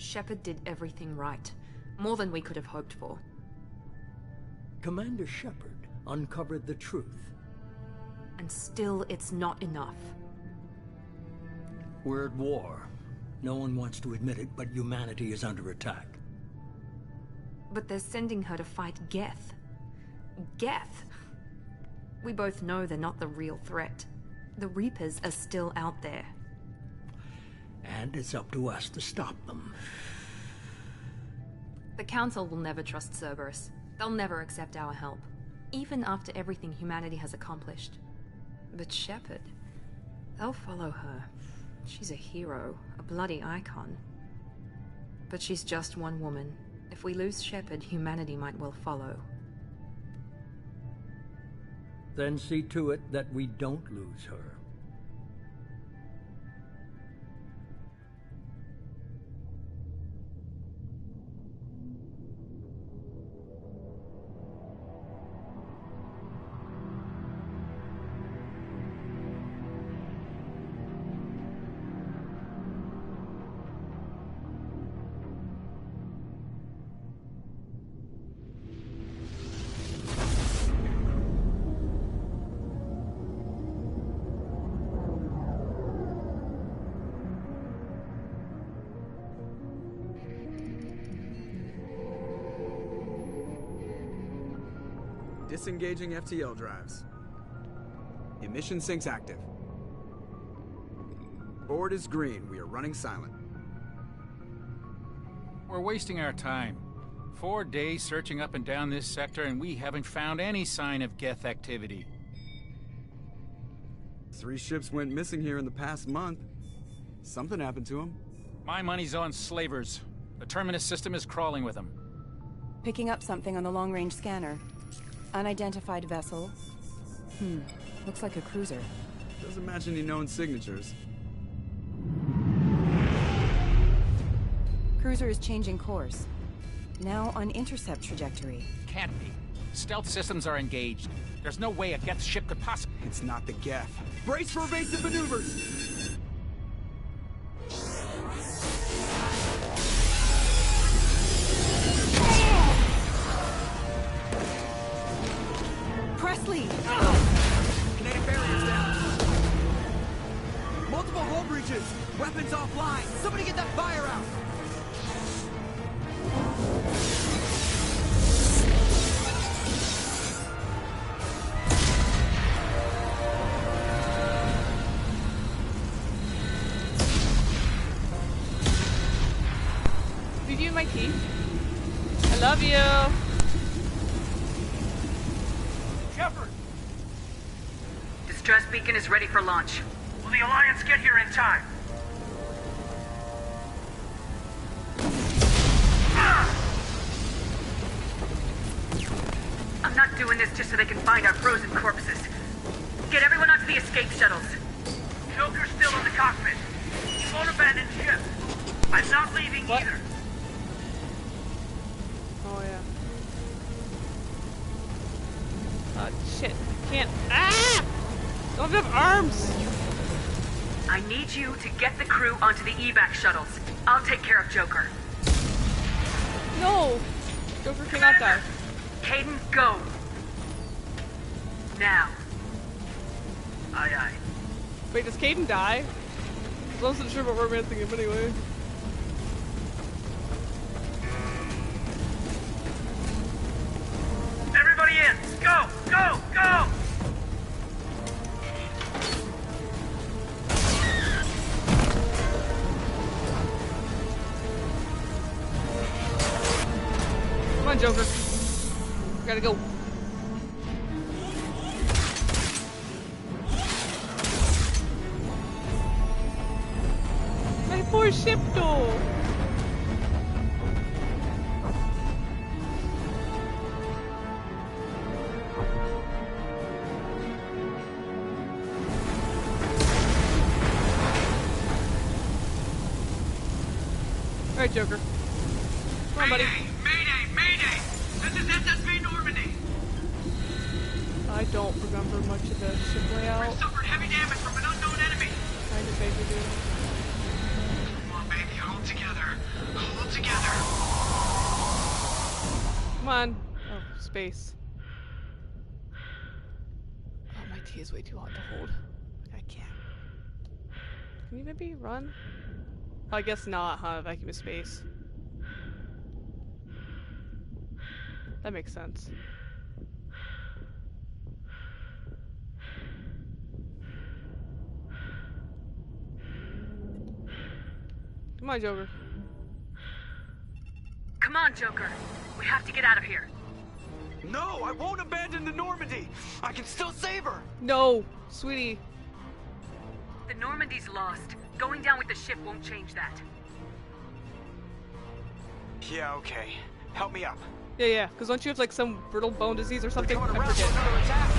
Shepard did everything right. More than we could have hoped for. Commander Shepard uncovered the truth. And still, it's not enough. We're at war. No one wants to admit it, but humanity is under attack. But they're sending her to fight Geth. Geth! We both know they're not the real threat. The Reapers are still out there. And it's up to us to stop them. The Council will never trust Cerberus. They'll never accept our help, even after everything humanity has accomplished. But Shepard, they'll follow her. She's a hero, a bloody icon. But she's just one woman. If we lose Shepard, humanity might well follow. Then see to it that we don't lose her. Disengaging FTL drives. Emission sinks active. Board is green. We are running silent. We're wasting our time. 4 days searching up and down this sector, and we haven't found any sign of Geth activity. 3 ships went missing here in the past month. Something happened to them. My money's on slavers. The Terminus system is crawling with them. Picking up something on the long-range scanner. Unidentified vessel. Looks like a cruiser. Doesn't match any known signatures. Cruiser is changing course. Now on intercept trajectory. Can't be. Stealth systems are engaged. There's no way a Geth ship could possibly... It's not the Geth. Brace for evasive maneuvers! Presley! Kinetic barriers down. Multiple hull breaches. Weapons offline. Somebody get that fire out. Did you my key? I love you. Shepard! Distress beacon is ready for launch. Will the Alliance get here in time? I'm not doing this just so they can find our frozen corpses. Get everyone onto the escape shuttles. Joker's still in the cockpit. He won't abandon ship. I'm not leaving either. Oh yeah. Oh shit. Can't. Ah! Don't have arms! I need you to get the crew onto the evac shuttles. I'll take care of Joker. No! Joker cannot die. Caden, go! Now. Aye, aye. Wait, does Caden die? I wasn't sure about romancing him anyway. Everybody in! Go! Go! Go! Come on, Joker. Gotta go. My poor ship door. Alright, Joker. Come on, buddy. Mayday! Mayday! This is SSV Normandy! I don't remember much of the ship layout. We've suffered heavy damage from an unknown enemy! Kind of vaguely do. Come on, baby, hold together. Hold Come on. Oh, space. Oh, my tea is way too hot to hold. I can't. Can you maybe run? Oh, I guess not, huh? Vacuum of space. That makes sense. Come on, Joker. Come on, Joker. We have to get out of here. No, I won't abandon the Normandy. I can still save her. No, sweetie. The Normandy's lost. Going down with the ship won't change that. Yeah, okay. Help me up. Yeah, because don't you have like some brittle bone disease or something? Going I around for forget. another attack.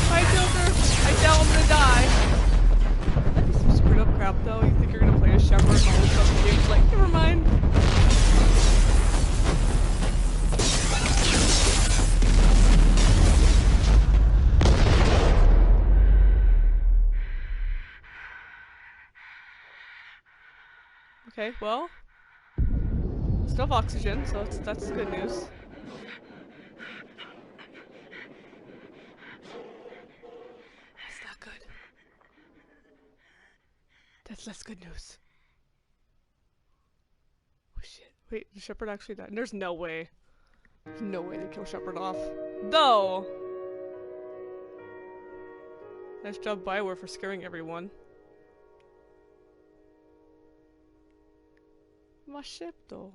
Hi, Joker. I doubt I'm gonna die. That'd be some screwed up crap, though. You think you're gonna play as Shepard and all this stuff, and the game's like, never mind. Okay, well, still have oxygen, so that's good news. That's not good. That's less good news. Oh shit! Wait, did Shepard actually die? There's no way. There's no way they kill Shepard off. Though. Nice job, Bioware, for scaring everyone. My ship, though.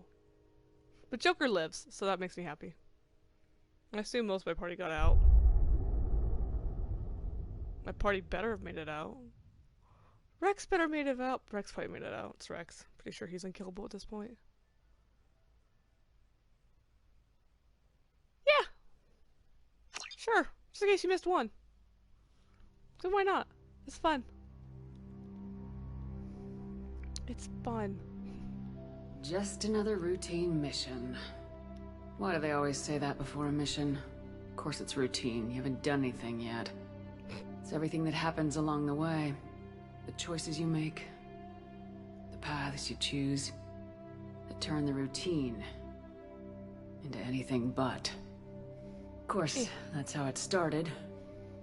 But Joker lives, so that makes me happy. I assume most of my party got out. My party better have made it out. Rex better made it out. Rex probably made it out. It's Rex. Pretty sure he's unkillable at this point. Yeah! Sure. Just in case you missed one. So why not? It's fun. It's fun. Just another routine mission. Why do they always say that before a mission? Of course it's routine. You haven't done anything yet. It's everything that happens along the way. The choices you make. The paths you choose. That turn the routine into anything but. Of course, that's how it started.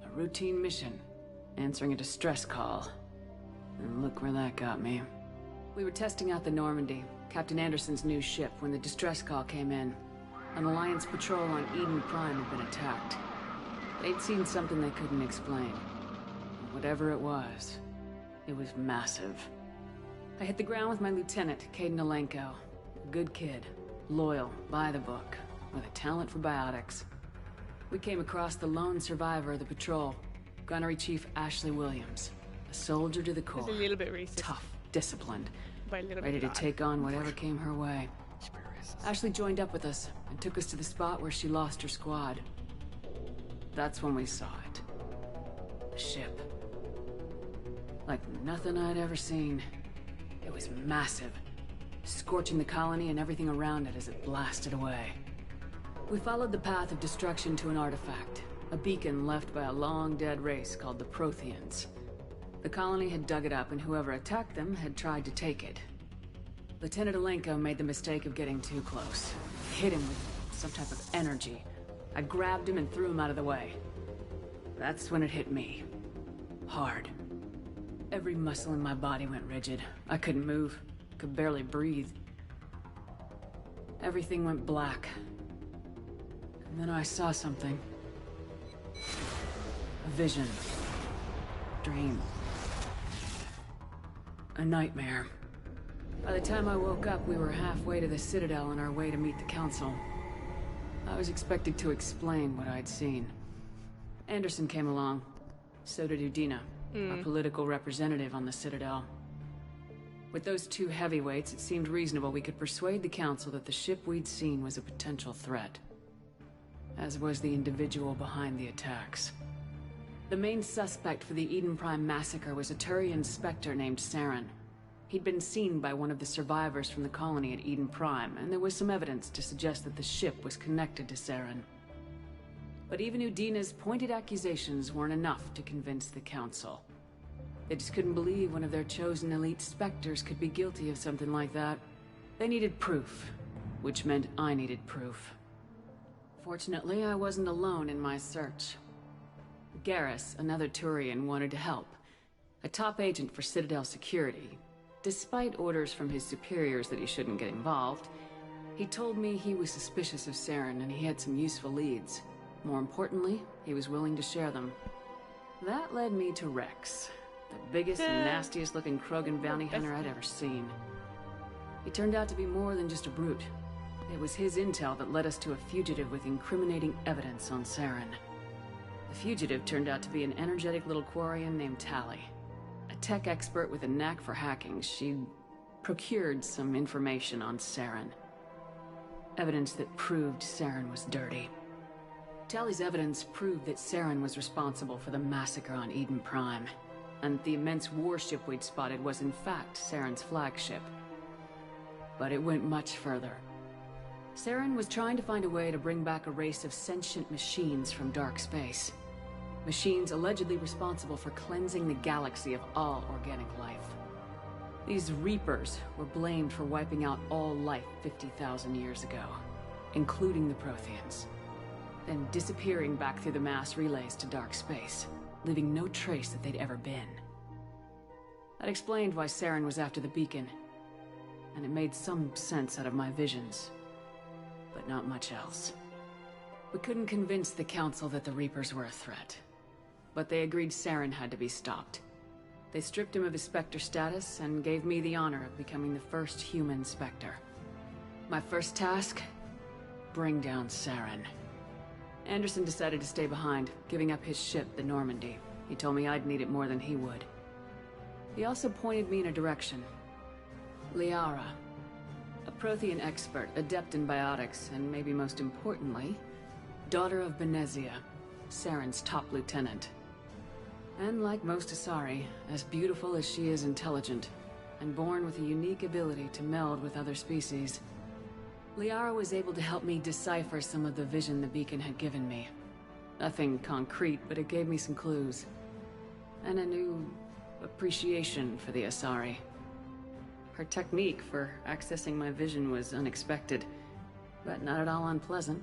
A routine mission. Answering a distress call. And look where that got me. We were testing out the Normandy, Captain Anderson's new ship, when the distress call came in. An Alliance patrol on Eden Prime had been attacked. They'd seen something they couldn't explain. Whatever it was massive. I hit the ground with my lieutenant, Caden Alenko. A good kid, loyal, by the book, with a talent for biotics. We came across the lone survivor of the patrol, Gunnery Chief Ashley Williams. A soldier to the core. It's a little bit racist. Tough, disciplined, By a little ready bit to not. take on whatever came her way. Ashley joined up with us and took us to the spot where she lost her squad. That's when we saw it. The ship. Like nothing I'd ever seen. It was massive, scorching the colony and everything around it as it blasted away. We followed the path of destruction to an artifact, a beacon left by a long-dead race called the Protheans. The colony had dug it up, and whoever attacked them had tried to take it. Lieutenant Alenko made the mistake of getting too close. Hit him with some type of energy. I grabbed him and threw him out of the way. That's when it hit me. Hard. Every muscle in my body went rigid. I couldn't move. Could barely breathe. Everything went black. And then I saw something. A vision. Dream. A nightmare. By the time I woke up, we were halfway to the Citadel on our way to meet the Council. I was expected to explain what I'd seen. Anderson came along. So did Udina, our political representative on the Citadel. With those two heavyweights, it seemed reasonable we could persuade the Council that the ship we'd seen was a potential threat. As was the individual behind the attacks. The main suspect for the Eden Prime massacre was a Turian Spectre named Saren. He'd been seen by one of the survivors from the colony at Eden Prime, and there was some evidence to suggest that the ship was connected to Saren. But even Udina's pointed accusations weren't enough to convince the Council. They just couldn't believe one of their chosen elite Spectres could be guilty of something like that. They needed proof, which meant I needed proof. Fortunately, I wasn't alone in my search. Garrus, another Turian, wanted to help. A top agent for Citadel security. Despite orders from his superiors that he shouldn't get involved, he told me he was suspicious of Saren and he had some useful leads. More importantly, he was willing to share them. That led me to Rex, the biggest and nastiest looking Krogan bounty hunter I'd ever seen. He turned out to be more than just a brute. It was his intel that led us to a fugitive with incriminating evidence on Saren. The fugitive turned out to be an energetic little Quarian named Tali. A tech expert with a knack for hacking, she'd procured some information on Saren. Evidence that proved Saren was dirty. Tali's evidence proved that Saren was responsible for the massacre on Eden Prime, and the immense warship we'd spotted was in fact Saren's flagship. But it went much further. Saren was trying to find a way to bring back a race of sentient machines from dark space. Machines allegedly responsible for cleansing the galaxy of all organic life. These Reapers were blamed for wiping out all life 50,000 years ago, including the Protheans, then disappearing back through the mass relays to dark space, leaving no trace that they'd ever been. That explained why Saren was after the beacon, and it made some sense out of my visions, but not much else. We couldn't convince the Council that the Reapers were a threat, but they agreed Saren had to be stopped. They stripped him of his Spectre status and gave me the honor of becoming the first human Spectre. My first task? Bring down Saren. Anderson decided to stay behind, giving up his ship, the Normandy. He told me I'd need it more than he would. He also pointed me in a direction. Liara. A Prothean expert, adept in biotics, and maybe most importantly, daughter of Benezia, Saren's top lieutenant. And like most Asari, as beautiful as she is intelligent, and born with a unique ability to meld with other species, Liara was able to help me decipher some of the vision the beacon had given me. Nothing concrete, but it gave me some clues. And a new appreciation for the Asari. Her technique for accessing my vision was unexpected, but not at all unpleasant.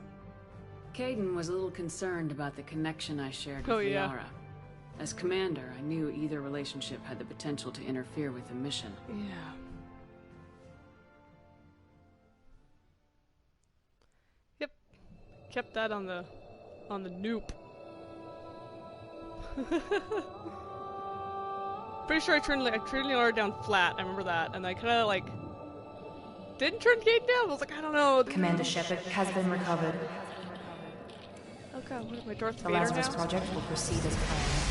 Caden was a little concerned about the connection I shared with Liara. As commander, I knew either relationship had the potential to interfere with the mission. Yeah. Yep. Kept that on the noop. Pretty sure I turned Liara down flat. I remember that, and I kind of like didn't turn Kate down. I was like, I don't know. Commander Shepard has been recovered. Oh god, what am I, Darth The Vader Lazarus now? Project will proceed as planned.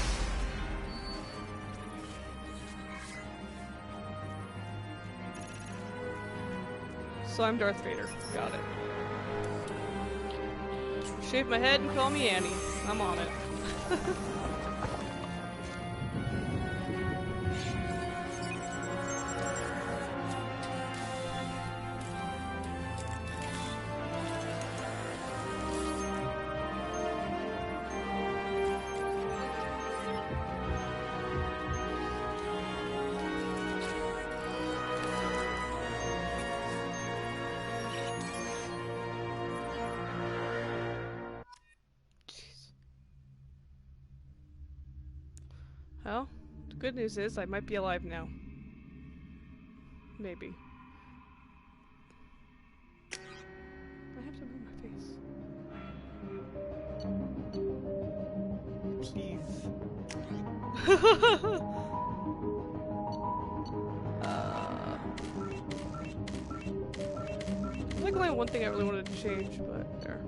So I'm Darth Vader. Got it. Shave my head and call me Annie. I'm on it. Well, the good news is I might be alive now. Maybe. I have something on my face. Please. There's like only one thing I really wanted to change, but there.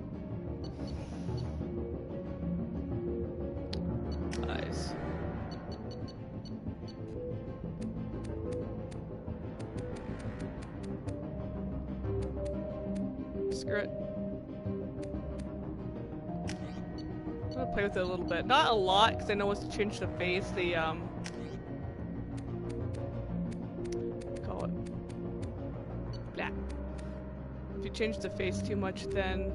things. Screw it. I'm gonna play with it a little bit. Not a lot, because I know once to change the face, the call it. Blah. If you change the face too much, then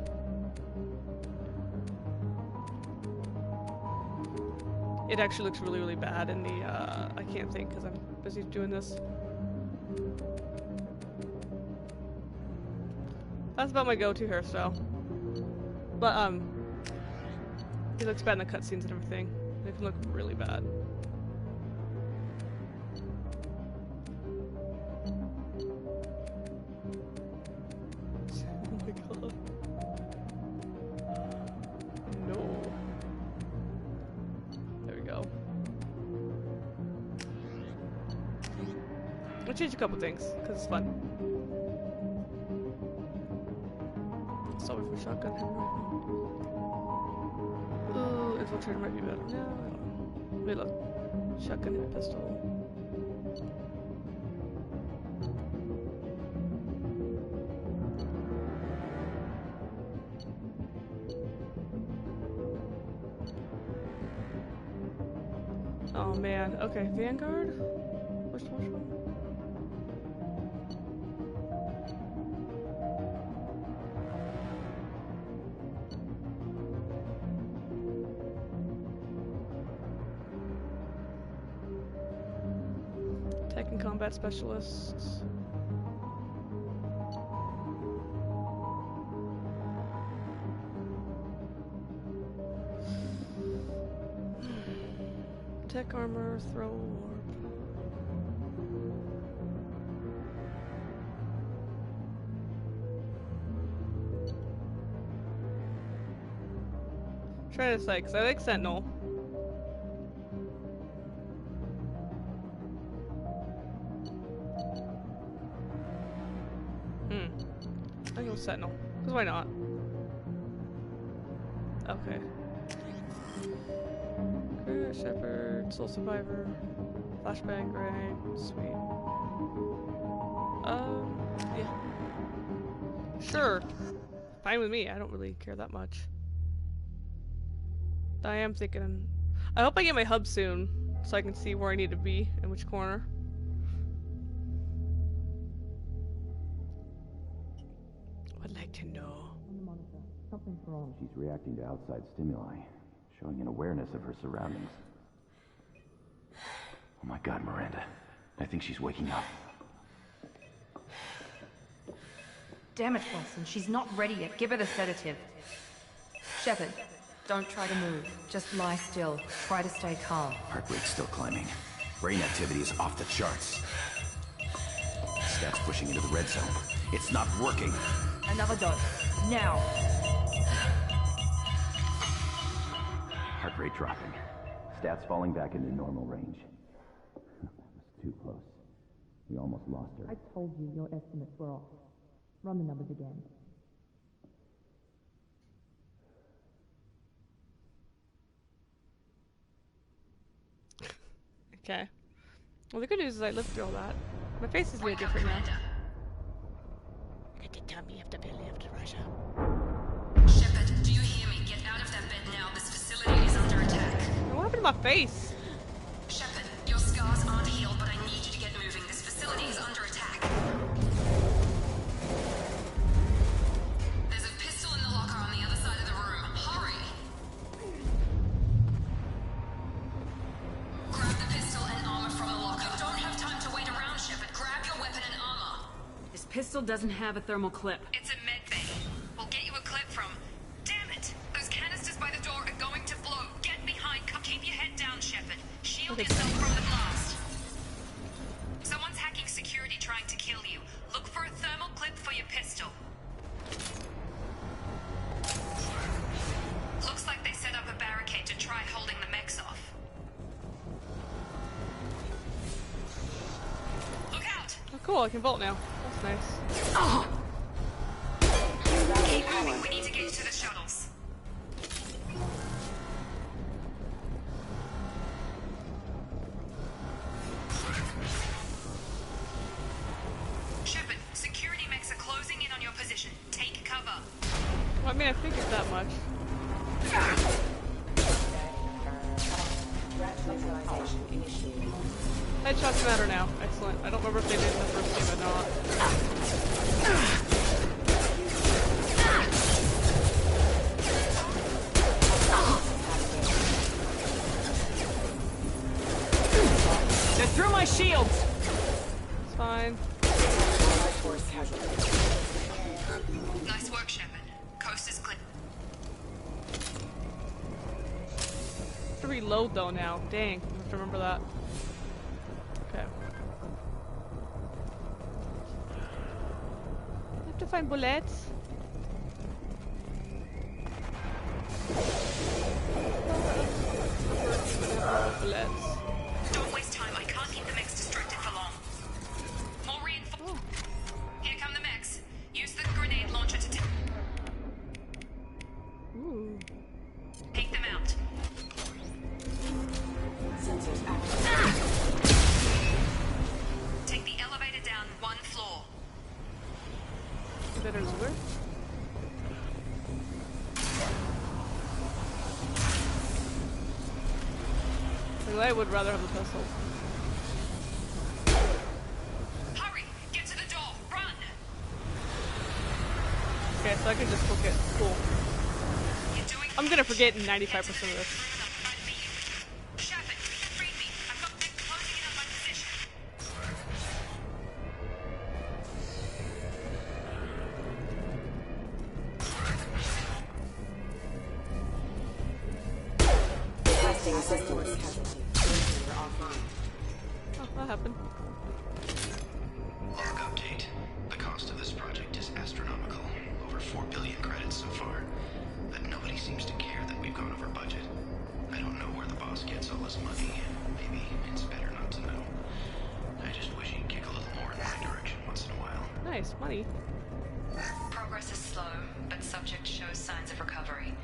it actually looks really, really bad in the, I can't think because I'm busy doing this. That's about my go-to hairstyle. But, it looks bad in the cutscenes and everything. It can look really bad. Oh my god. No. There we go. I'll change a couple things, because it's fun. Sorry for shotgun hammer. Ooh, infiltrator might be better. No, I don't know. Wait, look. Shotgun and pistol. Oh man. Okay, Vanguard? Which one? Tech and combat specialists. Tech armor, throw orb. Try to decide, because I like Sentinel. I'll go Sentinel. Because why not? Okay. Shepard, Soul Survivor, Flashbang Gray, sweet. Yeah. Sure. Fine with me, I don't really care that much. I am thinking... I hope I get my hub soon, so I can see where I need to be, in which corner. I'd like to know. On the monitor, something's wrong. She's reacting to outside stimuli, showing an awareness of her surroundings. Oh my god, Miranda. I think she's waking up. Damn it, Wilson. She's not ready yet. Give her the sedative. Shepard, don't try to move. Just lie still. Try to stay calm. Heart rate's still climbing. Brain activity is off the charts. Stats pushing into the red zone. It's not working. Another dose. Now. Heart rate dropping. Stats falling back into normal range. That was too close. We almost lost her. I told you your estimates were off. Run the numbers again. Okay. Well, the good news is I lived through all that. My face is really different now. Let it tell me if the bill lived, Russia. Shepard, do you hear me? Get out of that bed now. This facility is under attack. What happened to my face? Shepard, your scars aren't healed, but I need you to get moving. This facility is under attack. There's a pistol in the locker on the other side of the room. Hurry! Grab the pistol and armor from the locker. You don't have time to wait around, Shepard. Grab your weapon and armor. This pistol doesn't have a thermal clip. It's a med bay. We'll get you a clip from... Damn it! Those canisters by the door are going to blow. Get behind. Keep your head down, Shepard. Shield yourself from the blast. Someone's hacking security trying to kill you. Look for a thermal clip for your pistol. Looks like they set up a barricade to try holding the mechs off. Look out! Oh, cool, I can vault now. That's nice. Oh. Keep moving, we need to get you to the shuttles. I figured that much. Headshots matter now. Excellent. I don't remember if they did in the first game or not. They're through my shields! It's fine. Nice work, Shepard. Coast is clear. I have to reload though now. Dang, I have to remember that. Okay. I have to find bullets. Bullets. Don't waste time. I can't keep the mechs distracted for long. More reinforcements. Here come the mechs. Use the grenade launcher to Ooh. take them out. Sensors active. Take the elevator down 1 floor. That is weird. I would rather have a pistol. Hurry! Get to the door! Run! Okay, so I can just book it. Cool. You're doing I'm gonna forget 95% of this. Shepard, read me. I've got mechs closing in on my position. Testing systems casualty. You're offline. Oh, that happened. Log update. The cost of this project is astronomical. Over 4 billion credits so far. But nobody seems to care that we've gone over budget. I don't know where the boss gets all this money. Maybe it's better not to know. I just wish he'd kick a little more in my direction once in a while. Nice, money. Progress is slow, but subject shows signs of recovery.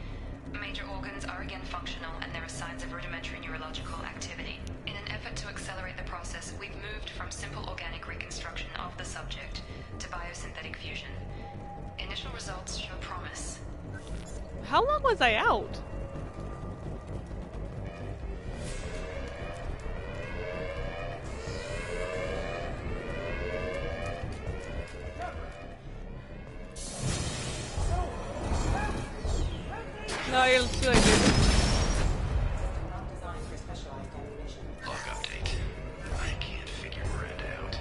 Major organs are again functional, and there are signs of rudimentary neurological activity. In an effort to accelerate the process, we've moved from simple organic reconstruction of the subject to biosynthetic fusion. Initial results show promise. How long was I out? No, you'll see like this. Not designed for specialized ammunition. Log update. I can't figure Miranda out.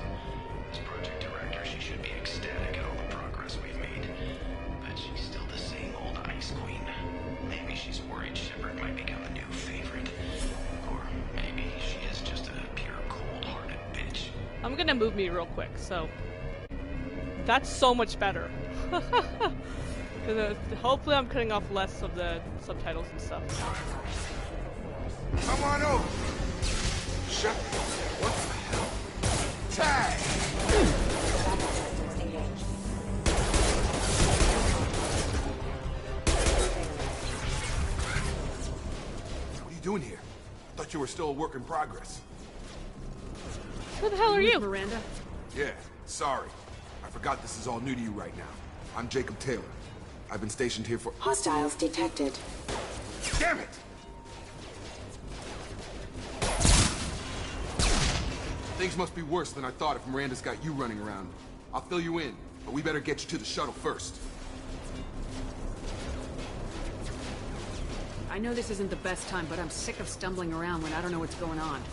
As project director, she should be ecstatic at all the progress we've made. But she's still the same old ice queen. Maybe she's worried Shepard might become the new favorite. Or maybe she is just a pure cold-hearted bitch. I'm gonna move me real quick, so that's so much better. Hopefully I'm cutting off less of the subtitles and stuff. Come on over. Shepard, what the hell? Tag! What are you doing here? I thought you were still a work in progress. Who the hell are you? Miranda? Yeah, sorry. I forgot this is all new to you right now. I'm Jacob Taylor. I've been stationed here for— Hostiles detected. Damn it! Things must be worse than I thought if Miranda's got you running around. I'll fill you in, but we better get you to the shuttle first. I know this isn't the best time, but I'm sick of stumbling around when I don't know what's going on.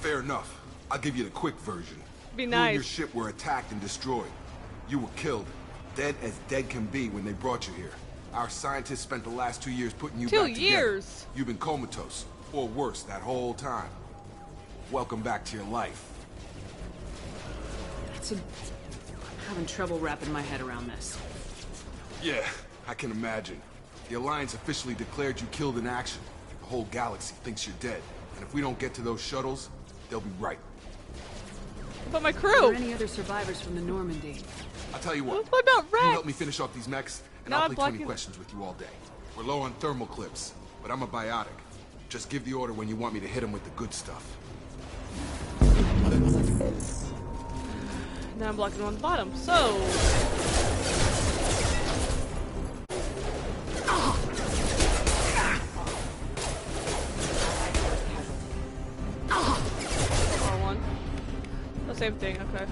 Fair enough. I'll give you the quick version. Be You and your nice. ship were attacked and destroyed. You were killed. Dead as dead can be when they brought you here. Our scientists spent the last 2 years putting you 2 back together. years? You've been comatose, or worse, that whole time. Welcome back to your life. I'm having trouble wrapping my head around this. Yeah, I can imagine. The Alliance officially declared you killed in action. The whole galaxy thinks you're dead. And if we don't get to those shuttles, they'll be right. But my Are crew! there any other survivors from the Normandy? I'll tell you what. What about You Rex? help me finish off these mechs, and No, I'll I'm play 20 blocking- questions with you all day. We're low on thermal clips, but I'm a biotic. Just give the order when you want me to hit them with the good stuff. Now I'm blocking on the bottom, so... same thing, okay.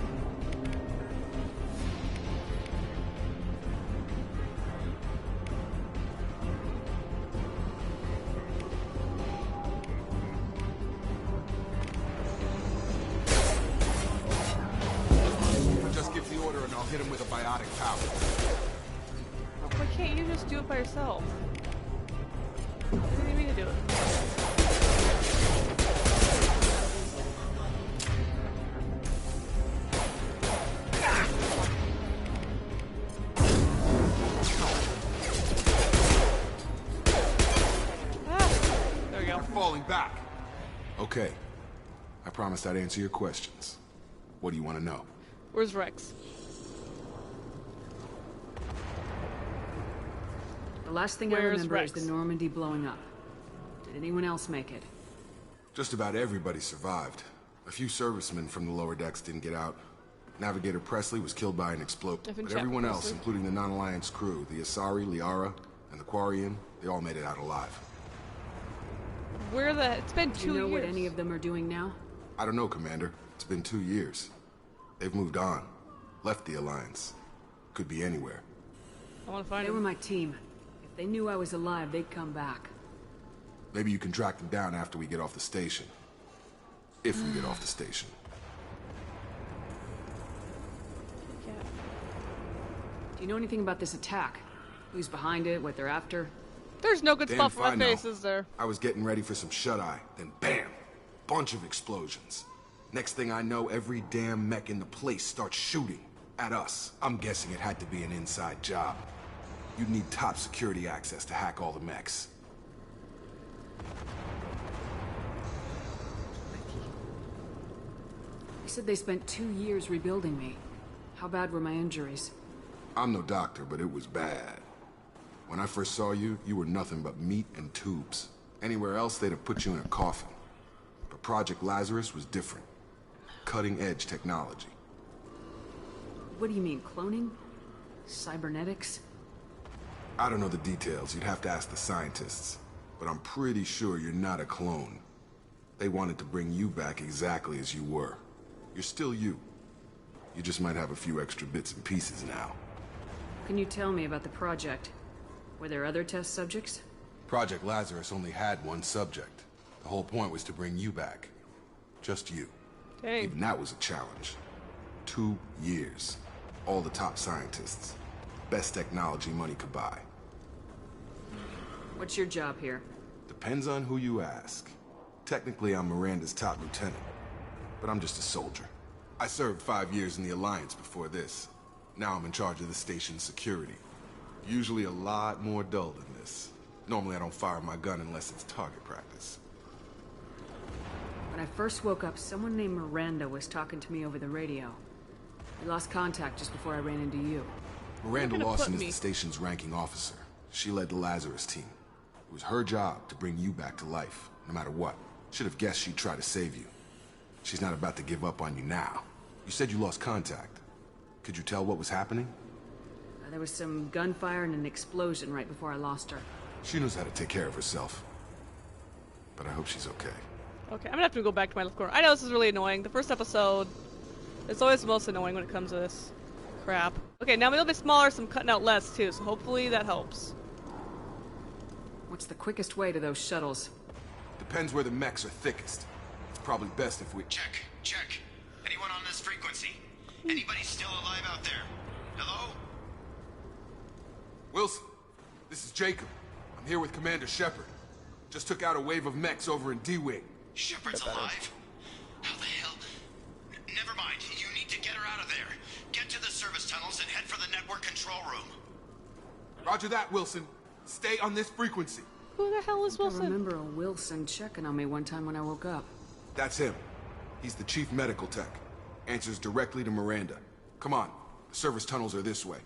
Just give the order and I'll hit him with a biotic power. Oh, why can't you just do it by yourself? What do you mean to do it? There we go. Falling back. Okay. I promised I'd answer your questions. What do you want to know? Where's Rex? The last thing I Where's remember Rex? is the Normandy blowing up. Did anyone else make it? Just about everybody survived. A few servicemen from the lower decks didn't get out. Navigator Presley was killed by an explosion. But everyone else, including the non-Alliance crew, the Asari, Liara, and the Quarian, they all made it out alive. Where the... It's been 2 years. Do you know what any of them are doing now? I don't know, Commander. It's been 2 years. They've moved on. Left the Alliance. Could be anywhere. I want to find They were my team. If they knew I was alive, they'd come back. Maybe you can track them down after we get off the station. If we get off the station. Do you know anything about this attack? Who's behind it, what they're after? There's no good Damn spot for if I my know. face, is there? I was getting ready for some shut-eye, then bam! Bunch of explosions. Next thing I know, every damn mech in the place starts shooting at us. I'm guessing it had to be an inside job. You'd need top security access to hack all the mechs. You said they spent 2 years rebuilding me. How bad were my injuries? I'm no doctor, but it was bad. When I first saw you, you were nothing but meat and tubes. Anywhere else, they'd have put you in a coffin. But Project Lazarus was different. Cutting-edge technology. What do you mean, cloning? Cybernetics? I don't know the details. You'd have to ask the scientists. But I'm pretty sure you're not a clone. They wanted to bring you back exactly as you were. You're still you. You just might have a few extra bits and pieces now. Can you tell me about the project? Were there other test subjects? Project Lazarus only had one subject. The whole point was to bring you back. Just you. Dang. Even that was a challenge. 2 years. All the top scientists. Best technology money could buy. What's your job here? Depends on who you ask. Technically, I'm Miranda's top lieutenant. But I'm just a soldier. I served 5 years in the Alliance before this. Now I'm in charge of the station's security. Usually a lot more dull than this. Normally I don't fire my gun unless it's target practice. When I first woke up, someone named Miranda was talking to me over the radio. We lost contact just before I ran into you. Miranda Lawson is the station's ranking officer. She led the Lazarus team. It was her job to bring you back to life, no matter what. Should have guessed she'd try to save you. She's not about to give up on you now. You said you lost contact. Could you tell what was happening? There was some gunfire and an explosion right before I lost her. She knows how to take care of herself. But I hope she's okay. Okay, I'm gonna have to go back to my left corner. I know this is really annoying. The first episode is always the most annoying when it comes to this crap. Okay, now I'm a little bit smaller, so I'm cutting out less too, so hopefully that helps. What's the quickest way to those shuttles? Depends where the mechs are thickest. It's probably best if we... Check. Anyone on this frequency? Anybody still alive out there? Hello? Wilson, this is Jacob. I'm here with Commander Shepard. Just took out a wave of mechs over in D-Wing. Shepard's alive? How the hell? Never mind. You need to get her out of there. Get to the service tunnels and head for the network control room. Roger that, Wilson. Stay on this frequency. Who the hell is Wilson? I remember a Wilson checking on me one time when I woke up. That's him. He's the chief medical tech. Answers directly to Miranda. Come on. The service tunnels are this way.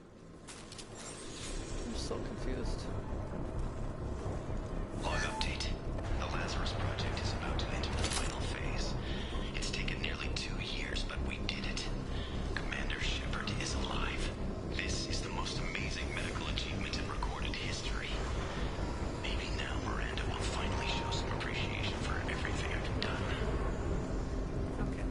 I'm so confused. Log update. The Lazarus project is about to enter the final phase. It's taken nearly 2 years, but we did it. Commander Shepard is alive. This is the most amazing medical achievement in recorded history. Maybe now Miranda will finally show some appreciation for everything I've done. Okay.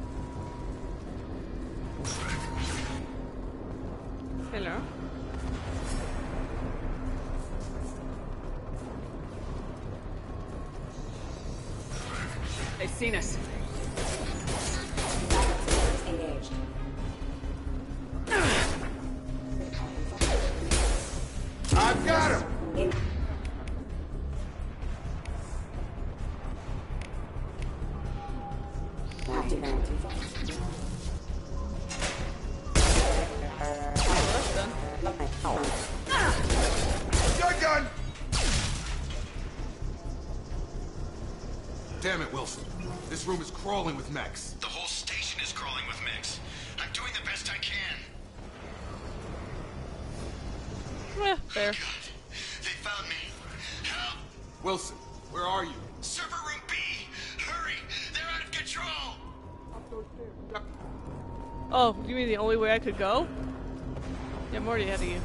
They've seen us. Engaged. I've got him! Gun! Damn it, Wilson. This room is crawling with mechs. The whole station is crawling with mechs. I'm doing the best I can. Fair. Oh, God. They found me. Help! Wilson, where are you? Server room B! Hurry! They're out of control! Oh, you mean the only way I could go? Yeah, I'm already ahead of you.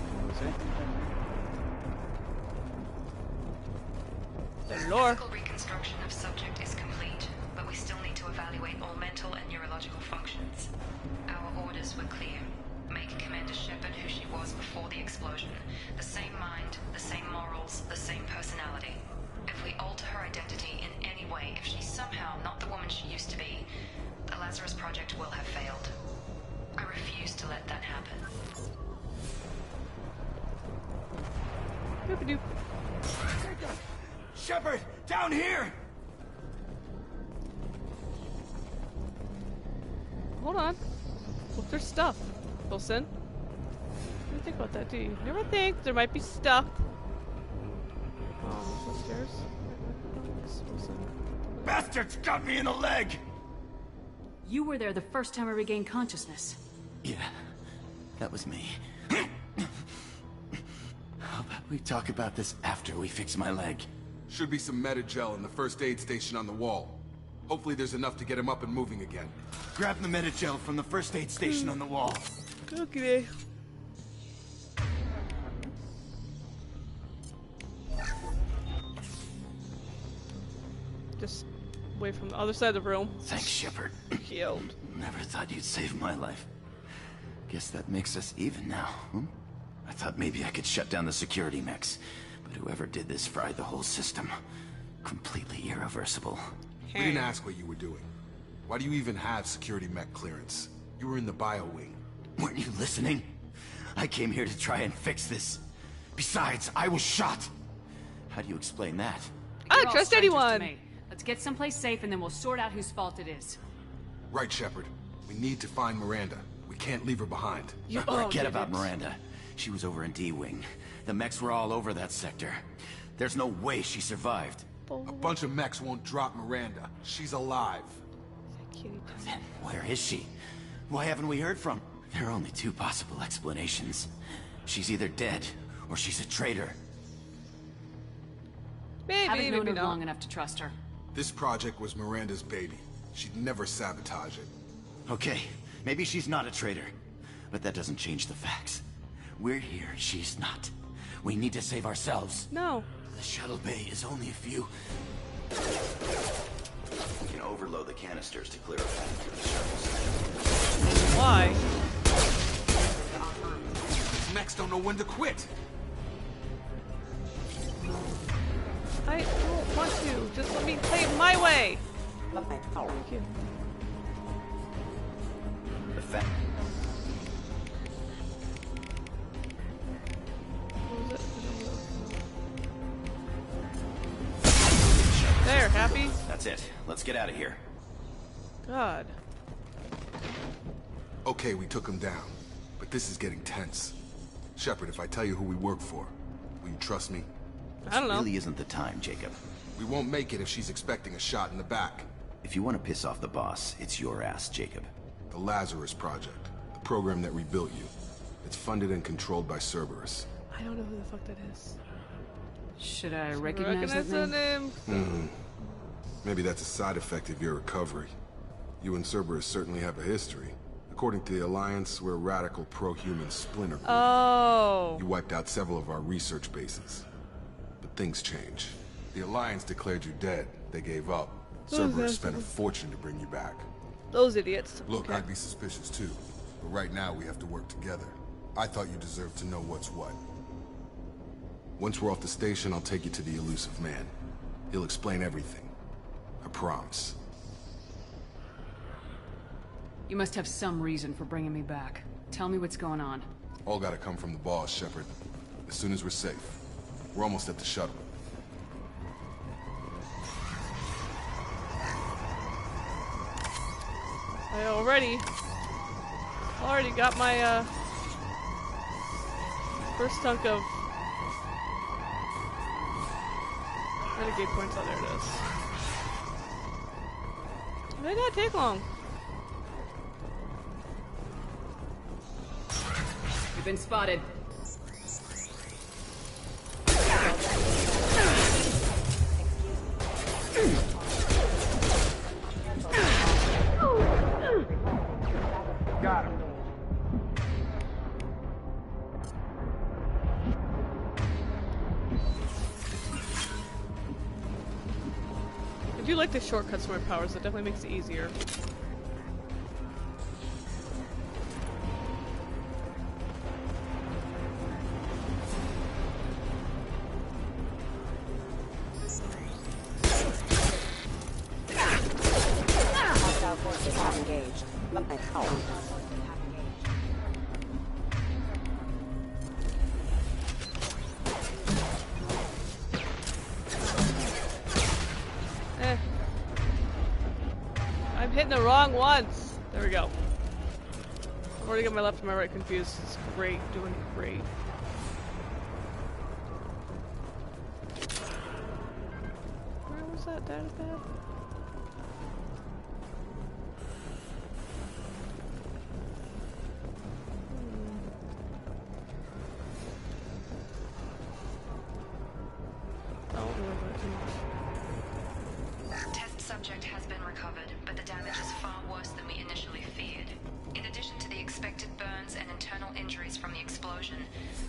The lore. Physical reconstruction of subject is complete, but we still need to evaluate all mental and neurological functions. Our orders were clear. Make Commander Shepard who she was before the explosion. The same mind, the same morals, the same personality. If we alter her identity in any way, if she's somehow not the woman she used to be, the Lazarus Project will have failed. I refuse to let that happen. Doop-a-doop. Shepard! Down here! Hold on. Look, there's stuff. Wilson? What do you think about that, do you? Never think there might be stuff. Oh, upstairs. Wilson. Bastards got me in the leg! You were there the first time I regained consciousness. Yeah, that was me. How about we talk about this after we fix my leg? Should be some meta-gel in the first aid station on the wall. Hopefully there's enough to get him up and moving again. Grab the meta-gel from the first aid station on the wall. Okay. Just away from the other side of the room. Thanks, Shepard. Killed. Never thought you'd save my life. Guess that makes us even now, huh? I thought maybe I could shut down the security mechs, but whoever did this fried the whole system. Completely irreversible. We didn't ask what you were doing. Why do you even have security mech clearance? You were in the bio wing. Weren't you listening? I came here to try and fix this. Besides, I was shot. How do you explain that? I You're don't all trust strangers to anyone. me. Let's get someplace safe and then we'll sort out whose fault it is. Right, Shepard. We need to find Miranda. We can't leave her behind. Forget about Miranda. She was over in D-Wing. The mechs were all over that sector. There's no way she survived. A bunch of mechs won't drop Miranda. She's alive. Then where is she? Why haven't we heard from? There are only two possible explanations. She's either dead, or she's a traitor. Maybe, Haven't known maybe her not. long enough to trust her. This project was Miranda's baby. She'd never sabotage it. Okay, maybe she's not a traitor. But that doesn't change the facts. We're here, she's not. We need to save ourselves. No. The shuttle bay is only a few... We can overload the canisters to clear a path through the shuttles. Why? These mechs don't know when to quit. I don't want to. Just let me play it my way. Thank you. The fact... What was it? There, happy? That's it. Let's get out of here. God. Okay, we took him down. But this is getting tense. Shepard, if I tell you who we work for, will you trust me? I don't know. Really isn't the time, Jacob. We won't make it if she's expecting a shot in the back. If you want to piss off the boss, it's your ass, Jacob. The Lazarus Project, the program that rebuilt you. It's funded and controlled by Cerberus. I don't know who the fuck that is. Should I recognize that the name? name? Maybe that's a side effect of your recovery. You and Cerberus certainly have a history. According to the Alliance, we're a radical pro-human splinter group. Oh. You wiped out several of our research bases. But things change. The Alliance declared you dead. They gave up. Cerberus spent a fortune to bring you back. Those idiots. Look, I'd be suspicious too. But right now, we have to work together. I thought you deserved to know what's what. Once we're off the station, I'll take you to the elusive man. He'll explain everything. I promise. You must have some reason for bringing me back. Tell me what's going on. All gotta come from the boss, Shepard. As soon as we're safe. We're almost at the shuttle. I already got my first chunk of renegade points. Oh, there it is. It may not take long. You've been spotted. Got him. I do like the shortcuts for my powers. It definitely makes it easier. Hostile forces have engaged. I'm hitting the wrong ones. There we go. I've already got my left and my right confused. It's great. Doing great. Where was that data pad? I don't remember it too much. Test subject has been recovered, but the damage is far worse than we initially feared. In addition to the expected burns and internal injuries from the explosion,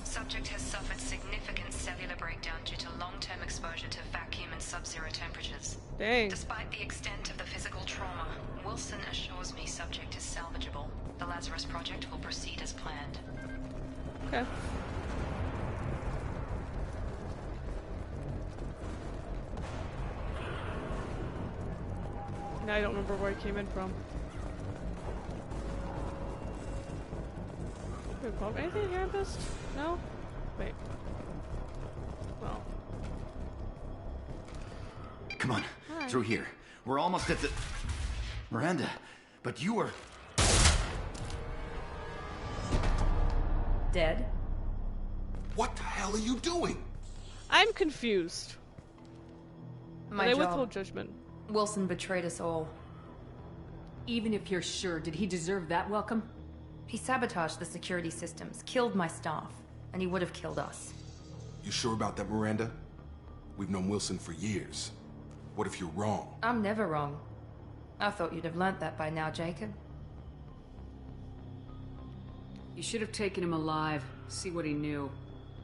subject has suffered significant cellular breakdown due to long-term exposure to vacuum and sub-zero temperatures. Dang. Despite the extent of the physical trauma, Wilson assures me subject is salvageable. The Lazarus Project will proceed as planned. Okay. Now I don't remember where I came in from. Anything here I missed? No? Wait. Well. Come on, Hi. through here. We're almost at the... Miranda, but you were... Dead? What the hell are you doing? I'm confused. My and I job. withhold judgment. Wilson betrayed us all. Even if you're sure, did he deserve that welcome? He sabotaged the security systems, killed my staff, and he would have killed us. You sure about that, Miranda? We've known Wilson for years. What if you're wrong? I'm never wrong. I thought you'd have learnt that by now, Jacob. You should have taken him alive. See what he knew.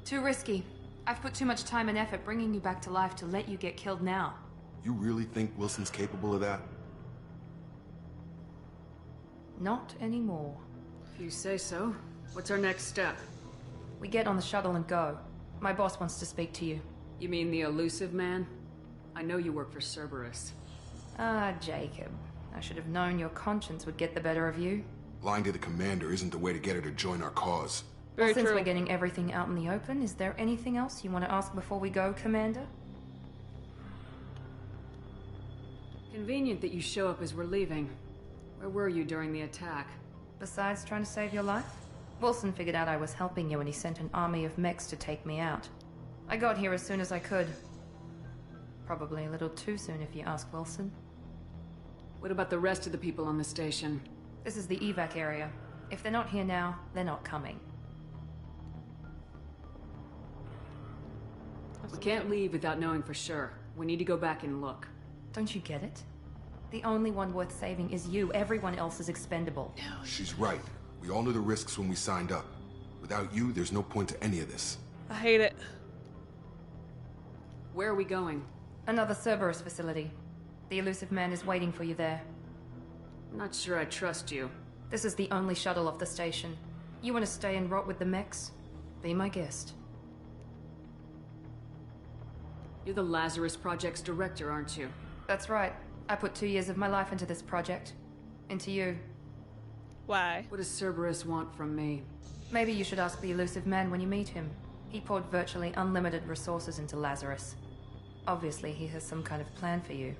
Too risky. I've put too much time and effort bringing you back to life to let you get killed now. You really think Wilson's capable of that? Not anymore. If you say so. What's our next step? We get on the shuttle and go. My boss wants to speak to you. You mean the elusive man? I know you work for Cerberus. Ah, Jacob. I should have known your conscience would get the better of you. Lying to the commander isn't the way to get her to join our cause. Well, since we're getting everything out in the open, is there anything else you want to ask before we go, Commander? Convenient that you show up as we're leaving. Where were you during the attack? Besides trying to save your life? Wilson figured out I was helping you and he sent an army of mechs to take me out. I got here as soon as I could. Probably a little too soon if you ask Wilson. What about the rest of the people on the station? This is the evac area. If they're not here now, they're not coming. We can't leave without knowing for sure. We need to go back and look. Don't you get it? The only one worth saving is you. Everyone else is expendable. She's right. We all knew the risks when we signed up. Without you, there's no point to any of this. I hate it. Where are we going? Another Cerberus facility. The elusive man is waiting for you there. I'm not sure I trust you. This is the only shuttle off the station. You want to stay and rot with the mechs? Be my guest. You're the Lazarus Project's director, aren't you? That's right. I put 2 years of my life into this project. Into you. Why? What does Cerberus want from me? Maybe you should ask the elusive man when you meet him. He poured virtually unlimited resources into Lazarus. Obviously, he has some kind of plan for you.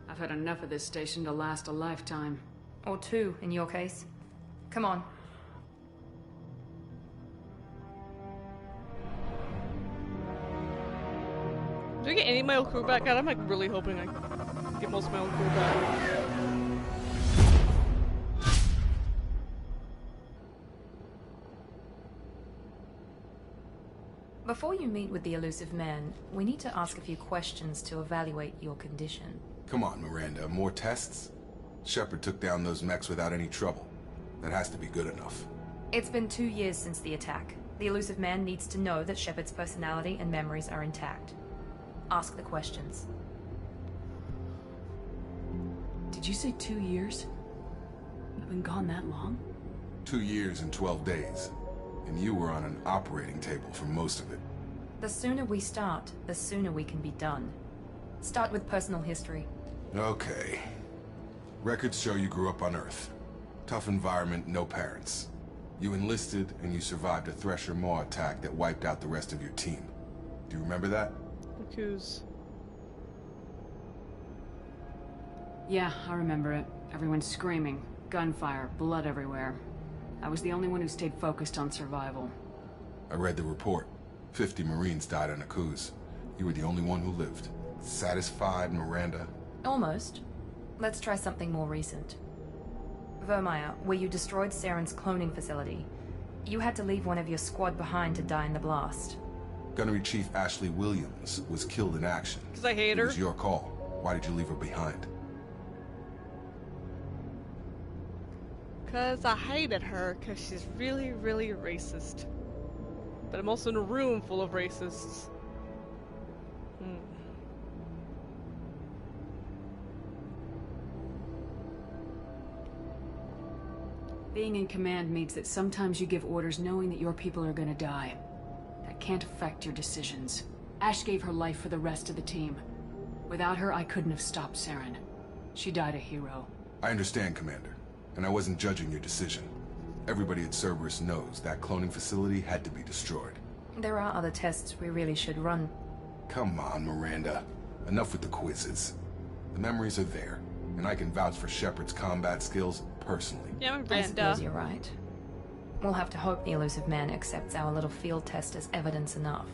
I've had enough of this station to last a lifetime. Or two, in your case. Come on. Do I get any of my old crew back? God, I'm like really hoping I get most of my old crew back. Before you meet with the elusive man, we need to ask a few questions to evaluate your condition. Come on, Miranda, more tests? Shepard took down those mechs without any trouble. That has to be good enough. It's been 2 years since the attack. The elusive man needs to know that Shepard's personality and memories are intact. Ask the questions. Did you say 2 years? I've been gone that long? 2 years and 12 days. And you were on an operating table for most of it. The sooner we start, the sooner we can be done. Start with personal history. Okay. Records show you grew up on Earth. Tough environment, no parents. You enlisted and you survived a Thresher Maw attack that wiped out the rest of your team. Do you remember that? Accuse. Yeah, I remember it. Everyone screaming, gunfire, blood everywhere. I was the only one who stayed focused on survival. I read the report. 50 Marines died on Accuse. You were the only one who lived. Satisfied, Miranda? Almost. Let's try something more recent. Vermeer, where you destroyed Saren's cloning facility. You had to leave one of your squad behind to die in the blast. Gunnery Chief Ashley Williams was killed in action. 'Cause I hate her. It was your call. Why did you leave her behind? Because I hated her, because she's really, really racist. But I'm also in a room full of racists. Being in command means that sometimes you give orders knowing that your people are gonna die. That can't affect your decisions. Ash gave her life for the rest of the team. Without her, I couldn't have stopped Saren. She died a hero. I understand, Commander. And I wasn't judging your decision. Everybody at Cerberus knows that cloning facility had to be destroyed. There are other tests we really should run. Come on, Miranda. Enough with the quizzes. The memories are there, and I can vouch for Shepard's combat skills personally. Yeah, I suppose you're right. We'll have to hope the elusive man accepts our little field test as evidence enough.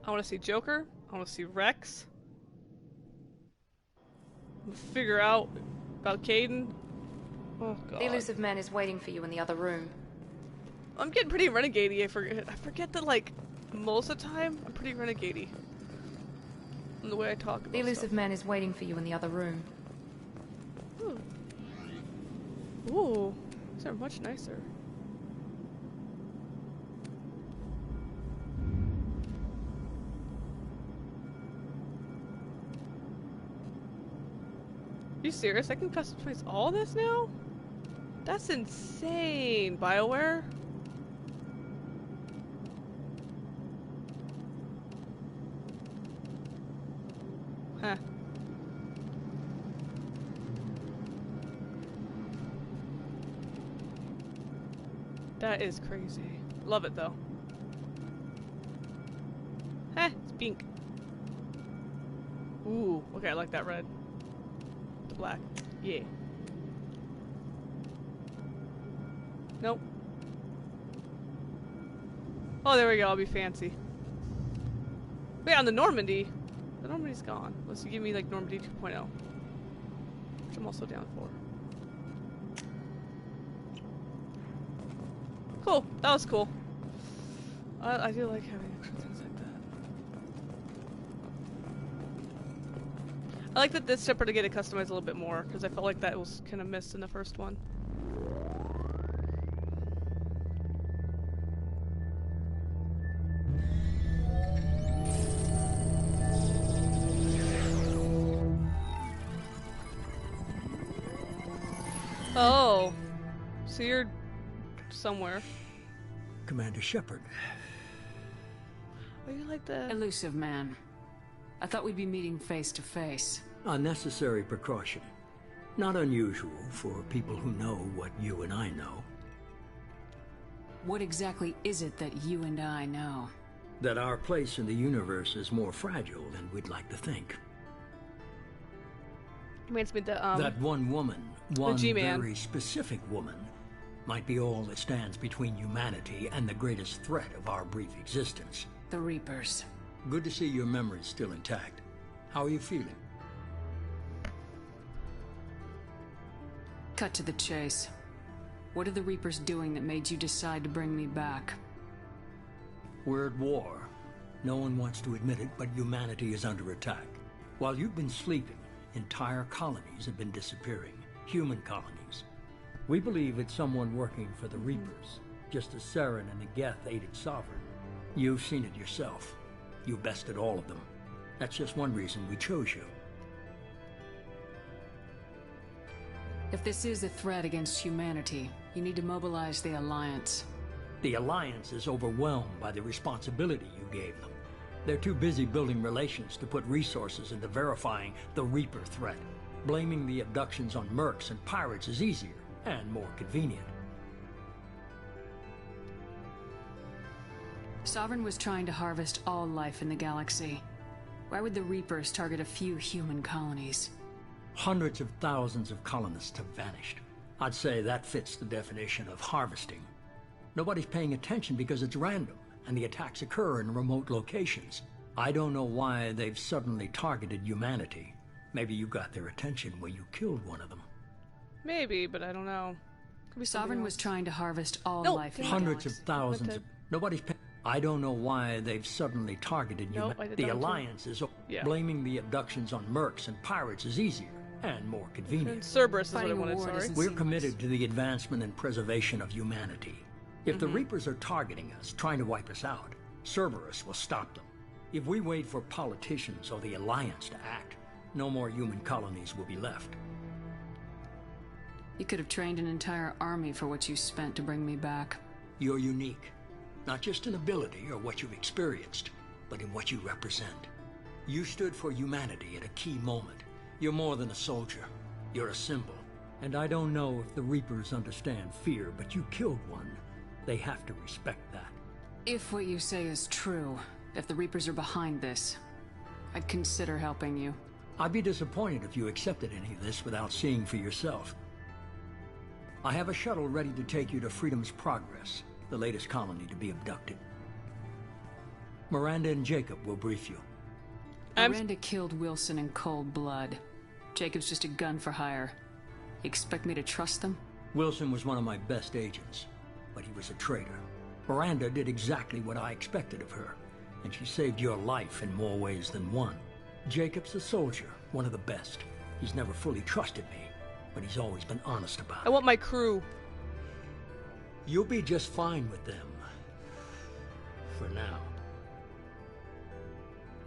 I want to see Joker. I want to see Rex. Figure out about Caden. Oh god. The elusive man is waiting for you in the other room. I'm getting pretty renegade-y. I forget that, like, most of the time I'm pretty renegade-y in the way I talk about The elusive stuff. man is waiting for you in the other room. Ooh. Ooh. These are much nicer. You serious? I can customize all this now? That's insane, BioWare. Huh. That is crazy. Love it though. Heh, it's pink. Ooh, okay, I like that red. The black. Yeah. Nope. Oh, there we go. I'll be fancy. Wait, on the Normandy. The Normandy's gone. Unless you give me like Normandy 2.0. Which I'm also down for. Cool. That was cool. I do like having extra things like that. I like that this Shepard to get it customized a little bit more, because I felt like that was kind of missed in the first one. Oh, so you're somewhere. Commander Shepard. Oh, you like the elusive man. I thought we'd be meeting face to face. A necessary precaution. Not unusual for people who know what you and I know. What exactly is it that you and I know? That our place in the universe is more fragile than we'd like to think. Reminds me that one woman, one G-Man. very specific woman, might be all that stands between humanity and the greatest threat of our brief existence. The Reapers. Good to see your memory's still intact. How are you feeling? Cut to the chase. What are the Reapers doing that made you decide to bring me back? We're at war. No one wants to admit it, but humanity is under attack. While you've been sleeping, entire colonies have been disappearing. Human colonies. We believe it's someone working for the Reapers, just as Saren and the Geth aided Sovereign. You've seen it yourself. You bested all of them. That's just one reason we chose you. If this is a threat against humanity, you need to mobilize the Alliance. The Alliance is overwhelmed by the responsibility you gave them. They're too busy building relations to put resources into verifying the Reaper threat. Blaming the abductions on mercs and pirates is easier and more convenient. Sovereign was trying to harvest all life in the galaxy. Why would the Reapers target a few human colonies? Hundreds of thousands of colonists have vanished. I'd say that fits the definition of harvesting. Nobody's paying attention because it's random, and the attacks occur in remote locations. I don't know why they've suddenly targeted humanity. Maybe you got their attention when you killed one of them. Maybe, but I don't know. Could be Sovereign was trying to harvest all life in the Hundreds galaxy. of thousands of... Nobody's paying... I don't know why they've suddenly targeted humanity. The Alliance is... Blaming the abductions on mercs and pirates is easier and more convenient. Cerberus is what I wanted, sorry. We're committed to the advancement and preservation of humanity. If the Reapers are targeting us, trying to wipe us out, Cerberus will stop them. If we wait for politicians or the Alliance to act, no more human colonies will be left. You could have trained an entire army for what you spent to bring me back. You're unique. Not just in ability or what you've experienced, but in what you represent. You stood for humanity at a key moment. You're more than a soldier. You're a symbol. And I don't know if the Reapers understand fear, but you killed one. They have to respect that. If what you say is true, if the Reapers are behind this, I'd consider helping you. I'd be disappointed if you accepted any of this without seeing for yourself. I have a shuttle ready to take you to Freedom's Progress, the latest colony to be abducted. Miranda and Jacob will brief you. Miranda killed Wilson in cold blood. Jacob's just a gun for hire. You expect me to trust them? Wilson was one of my best agents, but he was a traitor. Miranda did exactly what I expected of her, and she saved your life in more ways than one. Jacob's a soldier, one of the best. He's never fully trusted me, but he's always been honest about it. I want my crew. You'll be just fine with them. For now.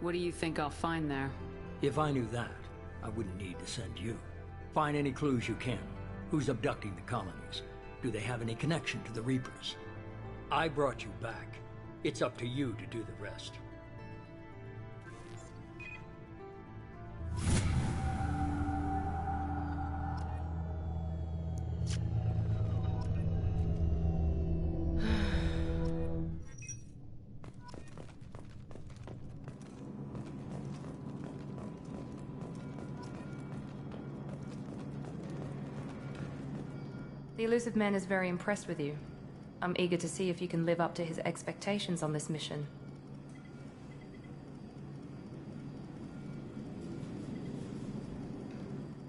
What do you think I'll find there? If I knew that, I wouldn't need to send you. Find any clues you can. Who's abducting the colonies? Do they have any connection to the Reapers? I brought you back. It's up to you to do the rest. The elusive man is very impressed with you. I'm eager to see if you can live up to his expectations on this mission.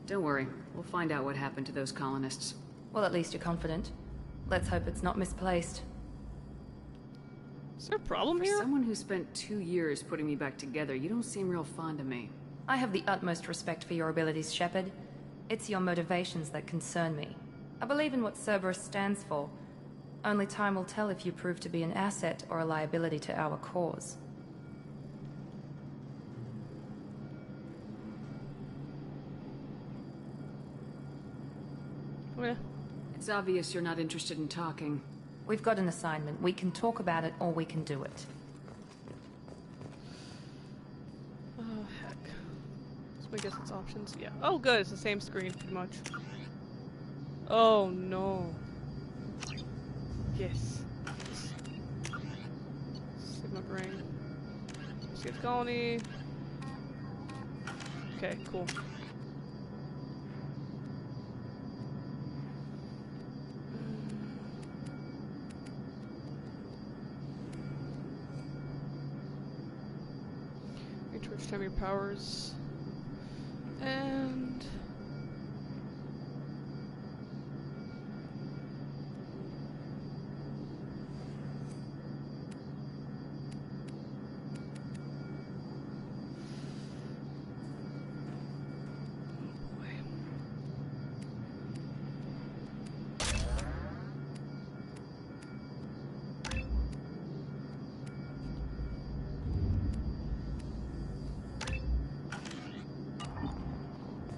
Don't worry. We'll find out what happened to those colonists. Well, at least you're confident. Let's hope it's not misplaced. Is there a problem For here? someone who spent 2 years putting me back together, you don't seem real fond of me. I have the utmost respect for your abilities, Shepard. It's your motivations that concern me. I believe in what Cerberus stands for. Only time will tell if you prove to be an asset or a liability to our cause. Yeah. It's obvious you're not interested in talking. We've got an assignment. We can talk about it or we can do it. Oh, heck. I guess it's options. Yeah. Oh, good. It's the same screen, pretty much. Oh no. Yes. Sigma ring. Escape colony. Okay, cool. Recharge time your powers. And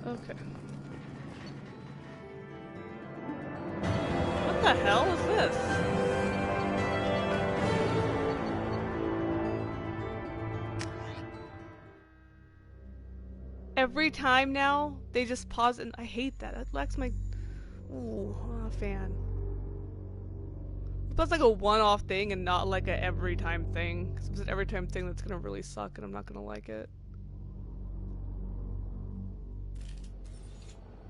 okay. What the hell is this? Every time now, they just pause and I hate that. That lacks my... Ooh, I'm not a fan. That's like a one-off thing and not like a every time thing. Because if it's an every time thing, that's gonna really suck and I'm not gonna like it.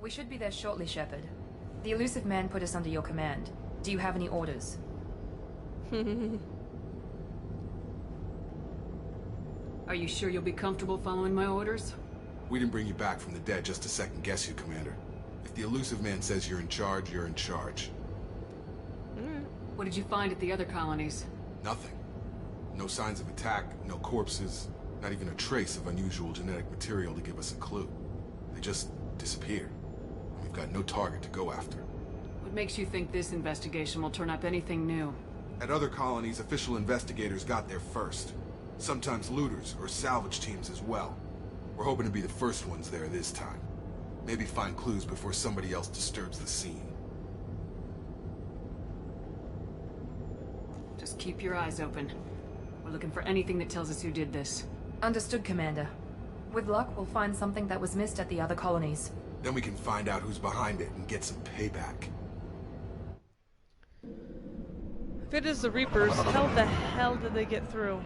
We should be there shortly, Shepard. The elusive man put us under your command. Do you have any orders? Are you sure you'll be comfortable following my orders? We didn't bring you back from the dead just to second guess you, Commander. If the elusive man says you're in charge, you're in charge. What did you find at the other colonies? Nothing. No signs of attack, no corpses, not even a trace of unusual genetic material to give us a clue. They just disappeared. We've got no target to go after. What makes you think this investigation will turn up anything new? At other colonies, official investigators got there first. Sometimes looters or salvage teams as well. We're hoping to be the first ones there this time. Maybe find clues before somebody else disturbs the scene. Just keep your eyes open. We're looking for anything that tells us who did this. Understood, Commander. With luck, we'll find something that was missed at the other colonies. Then we can find out who's behind it and get some payback. If it is the Reapers, how the hell did they get through?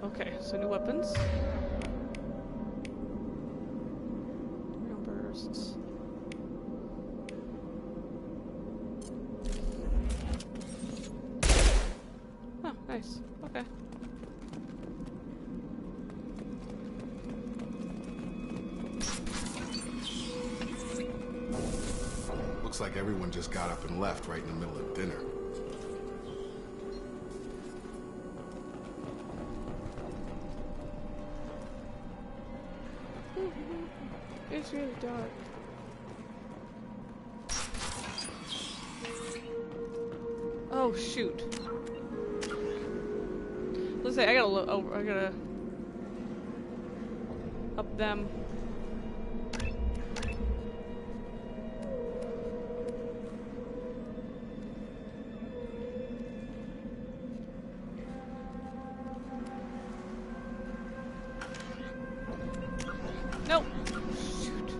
Okay, so new weapons. Real bursts. Oh, nice. Okay. Looks like everyone just got up and left right in the middle of dinner. It's really dark. Oh shoot! Let's say I gotta look. Oh, I gotta up them. Nope. Shoot.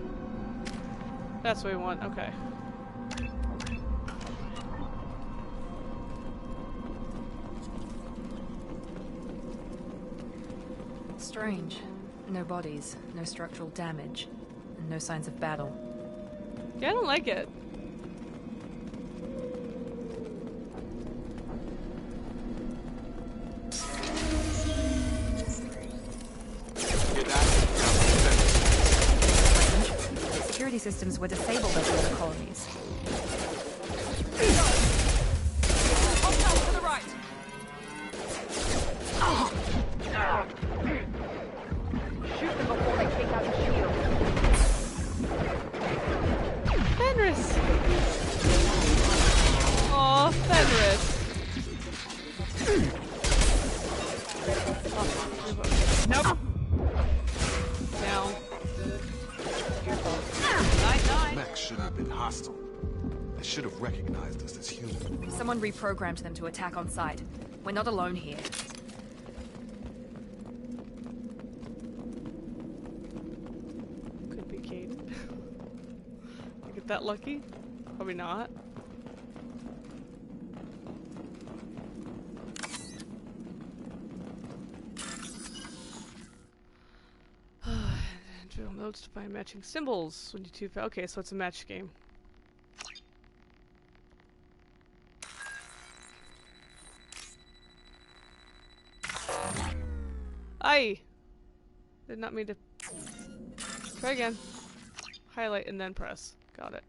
That's what we want. Okay. Strange. No bodies, no structural damage, and no signs of battle. Yeah, I don't like it. Security systems were disabled at the other colonies. Hostile to the right! Shoot them before they take out the shield. Fenris! Aw, Fenris. Someone reprogrammed them to attack on sight. We're not alone here. Could be Caden. I get that lucky? Probably not. Drill notes to find matching symbols. Okay, so it's a match game. Aye! Did not mean to... Try again. Highlight and then press. Got it.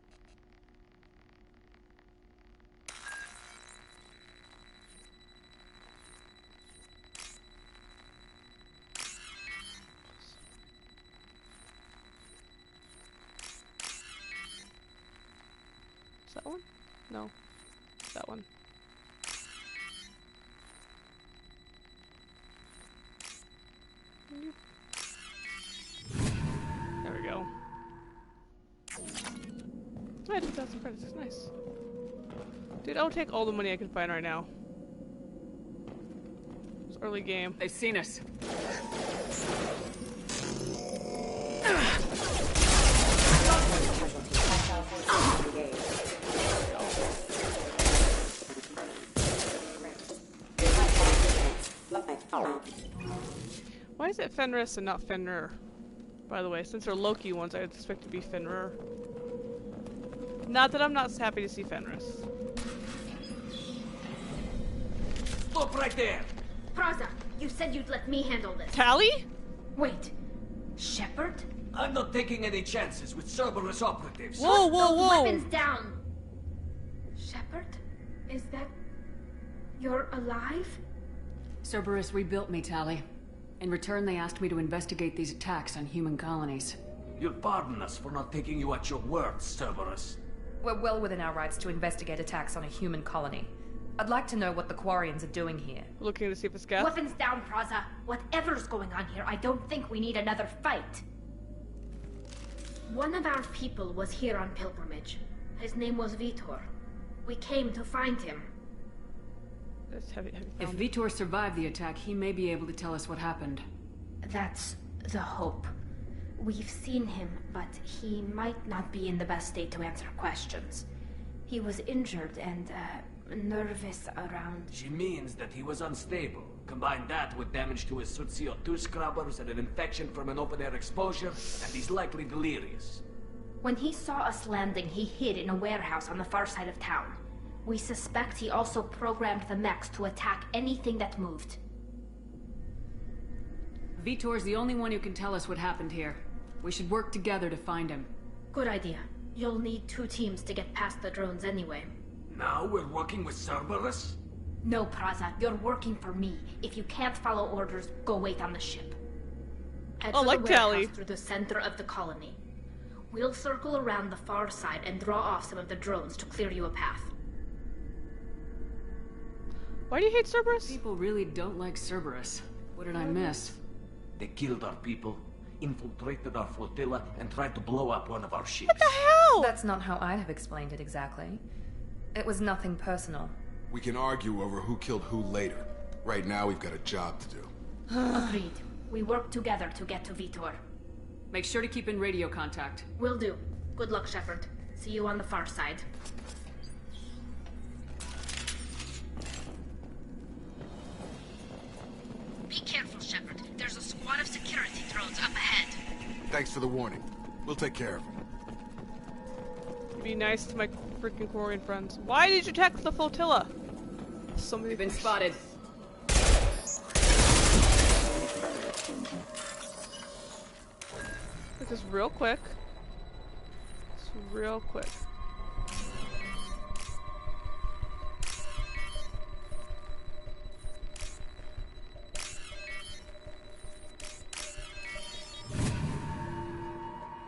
Is that one? No. That one. There we go. I had 2,000 credits. It's nice. Dude, I'll take all the money I can find right now. It's early game. They've seen us. Why is it Fenris and not Fenrir? By the way, since they're Loki ones, I'd expect to be Fenrir. Not that I'm not happy to see Fenris. Stop right there! Praza, you said you'd let me handle this. Tally? Wait. Shepard? I'm not taking any chances with Cerberus operatives. Whoa, whoa, whoa! Weapons down! Shepard? Is that... You're alive? Cerberus rebuilt me, Tally. In return, they asked me to investigate these attacks on human colonies. You'll pardon us for not taking you at your word, Cerberus. We're well within our rights to investigate attacks on a human colony. I'd like to know what the Quarians are doing here. Looking to see if it's gas. Weapons down, Praza. Whatever's going on here, I don't think we need another fight. One of our people was here on pilgrimage. His name was Vitor. We came to find him. If Vitor survived the attack, he may be able to tell us what happened. That's the hope. We've seen him, but he might not be in the best state to answer questions. He was injured and, nervous around... She means that he was unstable. Combine that with damage to his suit CO2 scrubbers and an infection from an open-air exposure, and he's likely delirious. When he saw us landing, he hid in a warehouse on the far side of town. We suspect he also programmed the mechs to attack anything that moved. Vitor's the only one who can tell us what happened here. We should work together to find him. Good idea. You'll need 2 teams to get past the drones anyway. Now we're working with Cerberus? No, Praza. You're working for me. If you can't follow orders, go wait on the ship. Head for the warehouse through the center of the colony. We'll circle around the far side and draw off some of the drones to clear you a path. Why do you hate Cerberus? People really don't like Cerberus. What did I miss? They killed our people, infiltrated our flotilla, and tried to blow up one of our ships. What the hell? That's not how I'd have explained it exactly. It was nothing personal. We can argue over who killed who later. Right now, we've got a job to do. Agreed. We work together to get to Vitor. Make sure to keep in radio contact. Will do. Good luck, Shepard. See you on the far side. Be careful, Shepard. There's a squad of security drones up ahead. Thanks for the warning. We'll take care of them. Be nice to my freaking Quarian friends. Why did you attack the flotilla? Somebody's been spotted. Just real quick. Just real quick.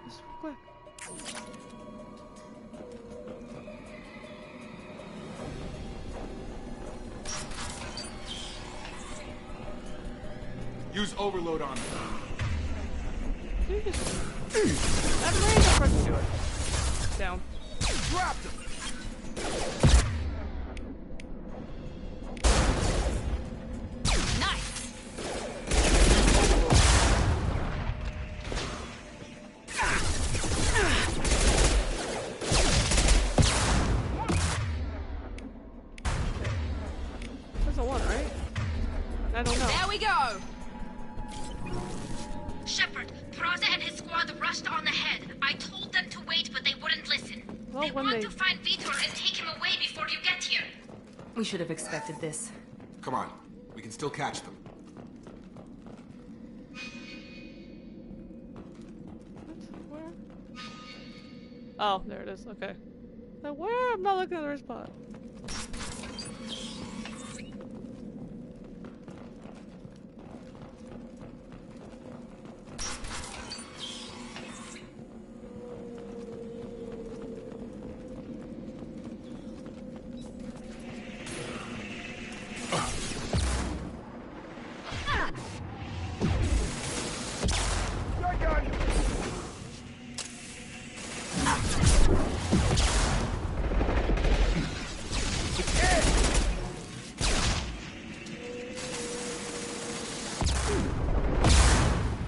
Just real quick. Use overload on them. That range, I'm to do it. Down. Dropped him. wasn't one, right? I don't know. There we go! Shepard, Praza and his squad rushed on ahead. I told them to wait, but they wouldn't listen. Well, they want to find Vitor and take him away before you get here. We should have expected this. Come on. We can still catch them. Where? Oh, there it is. Okay. Now where? I'm not looking at the right spot.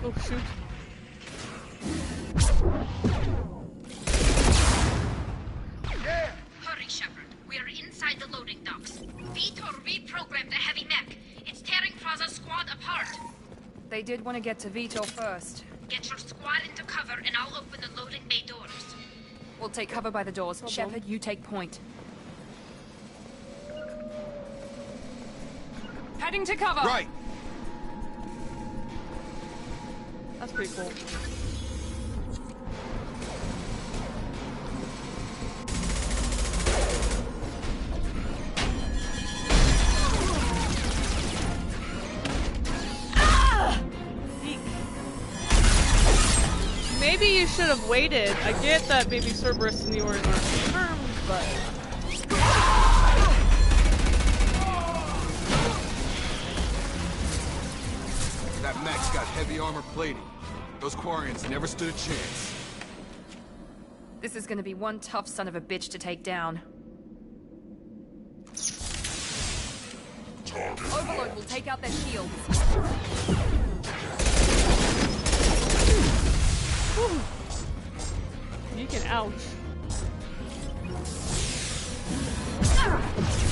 Oh, shoot. Hurry, Shepard. We are inside the loading docks. Vitor reprogrammed the heavy mech. It's tearing Praza's squad apart. They did want to get to Vitor first. Get your squad into cover and I'll open the loading bay doors. We'll take cover by the doors. Shepard, you take point. Heading to cover! Right! That's pretty cool. Maybe you should have waited. I get that maybe Cerberus and yours aren't confirmed, but... That mech's got heavy armor plating. Those Quarians never stood a chance. This is gonna be one tough son of a bitch to take down. Overload will take out their shields. You can ouch.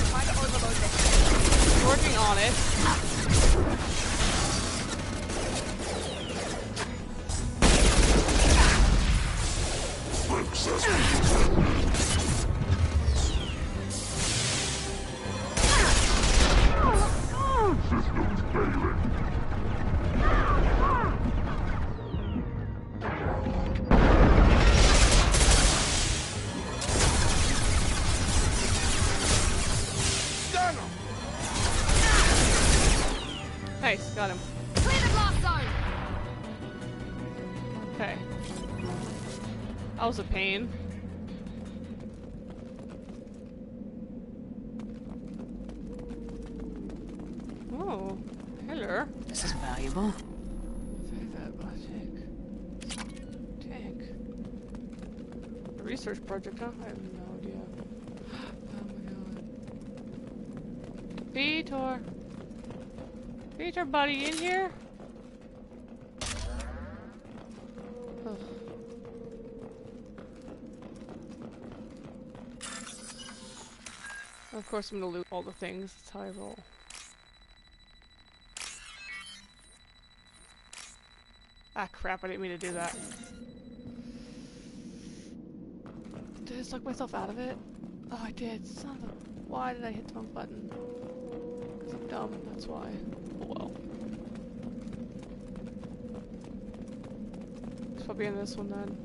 Try to overload this. Working on it. Systems failing. Nice, got him. Clear the blast zone! Okay. That was a pain. Oh, hello. This is valuable. Tank. A research project, huh? I have no idea. Oh my god. Vitor! Vitor, buddy, in here? Ugh. Of course, I'm gonna loot all the things. That's how I roll. Ah, crap, I didn't mean to do that. Did I suck myself out of it? Oh, I did. Son of a... Why did I hit the wrong button? Because I'm dumb, that's why. Oh well. It's probably in this one then.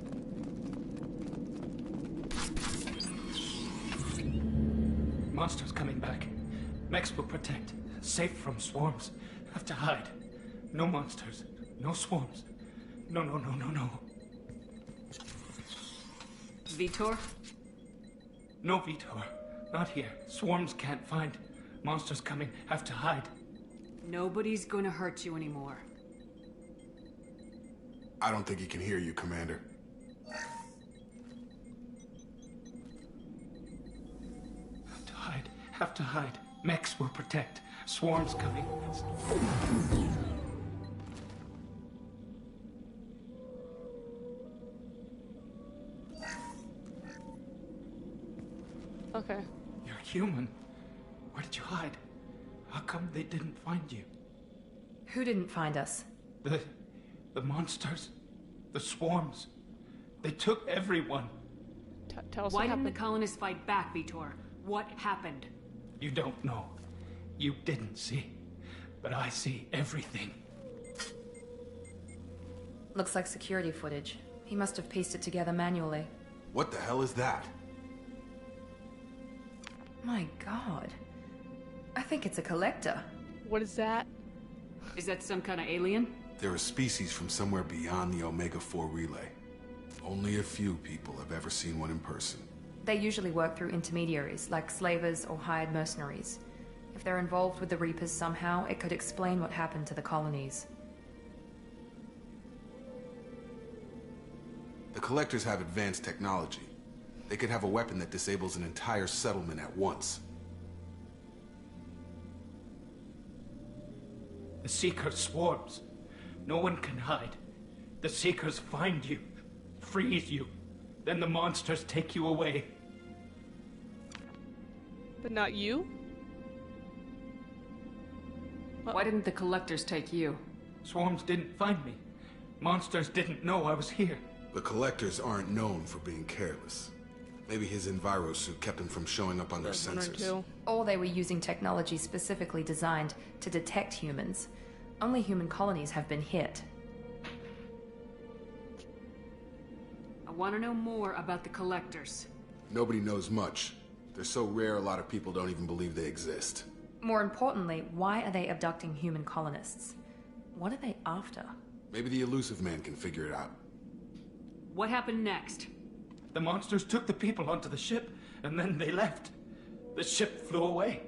Monsters coming back. Mechs will protect. Safe from swarms. Have to hide. No monsters. No swarms. No, no, no, no, no. Vitor? No, Vitor. Not here. Swarms can't find. Monsters coming. Have to hide. Nobody's gonna hurt you anymore. I don't think he can hear you, Commander. Have to hide. Have to hide. Mechs will protect. Swarms coming. Okay. You're human. Where did you hide? How come they didn't find you? Who didn't find us? The monsters. The swarms. They took everyone. Tell us Why what didn't the happened. colonists fight back, Vitor? What happened? You don't know. You didn't see. But I see everything. Looks like security footage. He must have pieced it together manually. What the hell is that? My god. I think it's a collector. What is that? Is that some kind of alien? They're a species from somewhere beyond the Omega-4 relay. Only a few people have ever seen one in person. They usually work through intermediaries, like slavers or hired mercenaries. If they're involved with the Reapers somehow, it could explain what happened to the colonies. The Collectors have advanced technology. They could have a weapon that disables an entire settlement at once. The Seeker swarms. No one can hide. The Seekers find you, freeze you. Then the monsters take you away. But not you? Why didn't the Collectors take you? Swarms didn't find me. Monsters didn't know I was here. The Collectors aren't known for being careless. Maybe his Enviro suit kept him from showing up on their sensors. Or they were using technology specifically designed to detect humans. Only human colonies have been hit. I want to know more about the Collectors. Nobody knows much. They're so rare a lot of people don't even believe they exist. More importantly, why are they abducting human colonists? What are they after? Maybe the Elusive Man can figure it out. What happened next? The monsters took the people onto the ship, and then they left. The ship flew away.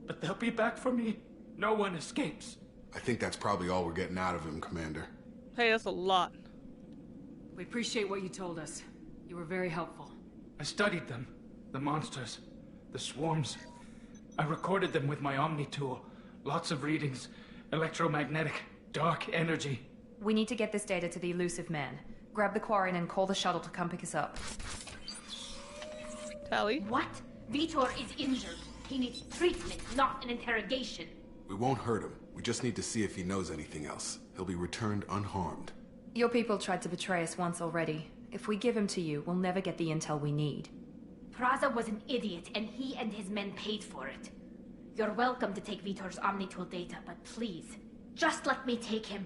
But they'll be back for me. No one escapes. I think that's probably all we're getting out of him, Commander. Hey, that's a lot. We appreciate what you told us. You were very helpful. I studied them. The monsters. The swarms. I recorded them with my Omni tool. Lots of readings. Electromagnetic. Dark energy. We need to get this data to the Elusive Man. Grab the Quarian and call the shuttle to come pick us up. Tally? What? Vitor is injured. He needs treatment, not an interrogation. We won't hurt him. We just need to see if he knows anything else. He'll be returned unharmed. Your people tried to betray us once already. If we give him to you, we'll never get the intel we need. Praza was an idiot, and he and his men paid for it. You're welcome to take Vitor's Omnitool data, but please, just let me take him.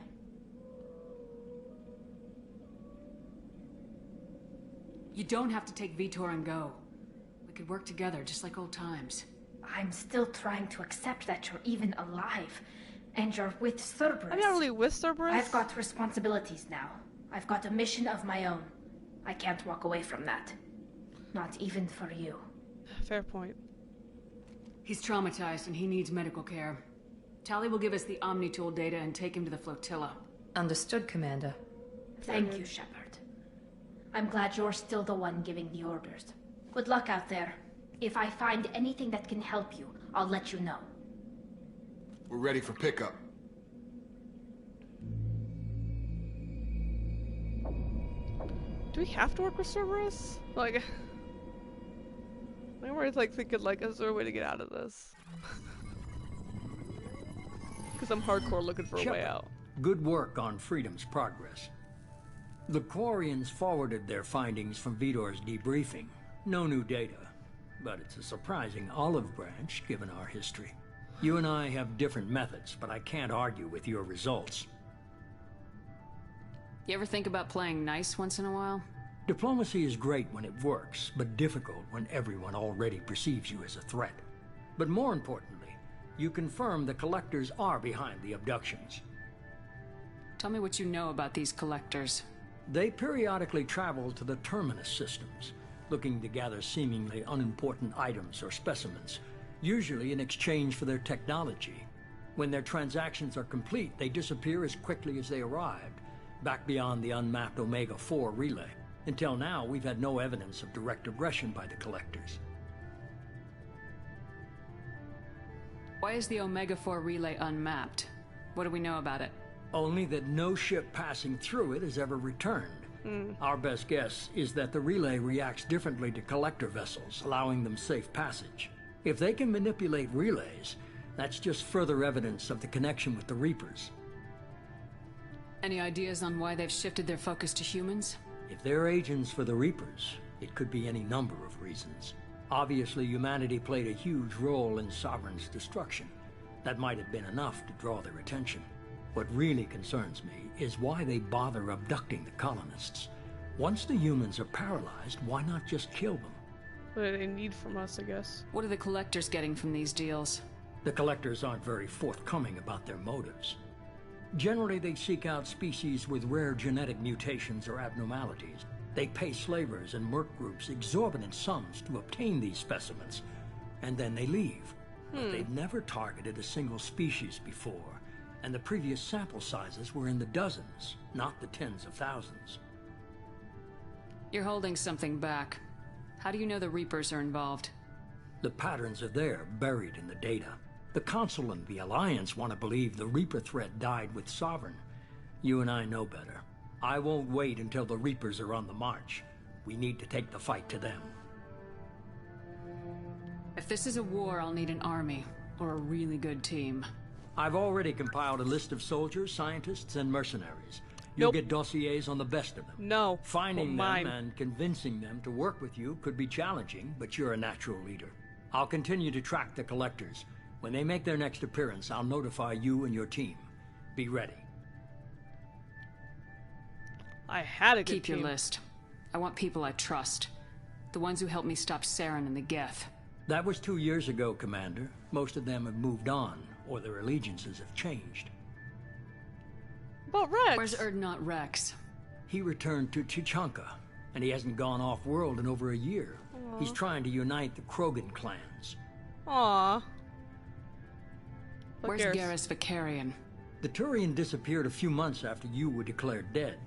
You don't have to take Vitor and go. We could work together, just like old times. I'm still trying to accept that you're even alive. And you're with Cerberus. I'm not really with Cerberus. I've got responsibilities now. I've got a mission of my own. I can't walk away from that. Not even for you. Fair point. He's traumatized and he needs medical care. Tally will give us the Omnitool data and take him to the flotilla. Understood, Commander. Thank you, Shepard. I'm glad you're still the one giving the orders. Good luck out there. If I find anything that can help you, I'll let you know. We're ready for pickup. Do we have to work with Cerberus? Like, I was like thinking, like, is there a way to get out of this? Because I'm hardcore looking for a way out. Good work on Freedom's progress. The Quarians forwarded their findings from Vitor's debriefing. No new data, but it's a surprising olive branch given our history. You and I have different methods, but I can't argue with your results. You ever think about playing nice once in a while? Diplomacy is great when it works, but difficult when everyone already perceives you as a threat. But more importantly, you confirm the Collectors are behind the abductions. Tell me what you know about these Collectors. They periodically travel to the Terminus systems, looking to gather seemingly unimportant items or specimens, usually in exchange for their technology. When their transactions are complete, they disappear as quickly as they arrived, back beyond the unmapped Omega-4 relay. Until now, we've had no evidence of direct aggression by the Collectors. Why is the Omega-4 relay unmapped? What do we know about it? Only that no ship passing through it has ever returned. Our best guess is that the relay reacts differently to Collector vessels, allowing them safe passage. If they can manipulate relays, That's just further evidence of the connection with the Reapers. Any ideas on why they've shifted their focus to humans? If they're agents for the Reapers, it could be any number of reasons. Obviously, humanity played a huge role in Sovereign's destruction. That might have been enough to draw their attention. What really concerns me is why they bother abducting the colonists. Once the humans are paralyzed, why not just kill them? What do they need from us, I guess? What are the Collectors getting from these deals? The Collectors aren't very forthcoming about their motives. Generally, they seek out species with rare genetic mutations or abnormalities. They pay slavers and merc groups exorbitant sums to obtain these specimens, and then they leave. But they've never targeted a single species before, and the previous sample sizes were in the dozens, not the tens of thousands. You're holding something back. How do you know the Reapers are involved? The patterns are there, buried in the data. The Council and the Alliance want to believe the Reaper threat died with Sovereign. You and I know better. I won't wait until the Reapers are on the march. We need to take the fight to them. If this is a war, I'll need an army, or a really good team. I've already compiled a list of soldiers, scientists, and mercenaries. You'll get dossiers on the best of them. No. Finding them and convincing them to work with you could be challenging, but you're a natural leader. I'll continue to track the Collectors. When they make their next appearance, I'll notify you and your team. Be ready. I had a good Keep your team. list. I want people I trust. The ones who helped me stop Saren and the Geth. That was 2 years ago, Commander. Most of them have moved on, or their allegiances have changed. About Rex? Where's Erdnot Rex? He returned to Chichanka, and he hasn't gone off-world in over a year. Aww. He's trying to unite the Krogan clans. Aww. Where's Garrus Vicarian? The Turian disappeared a few months after you were declared dead.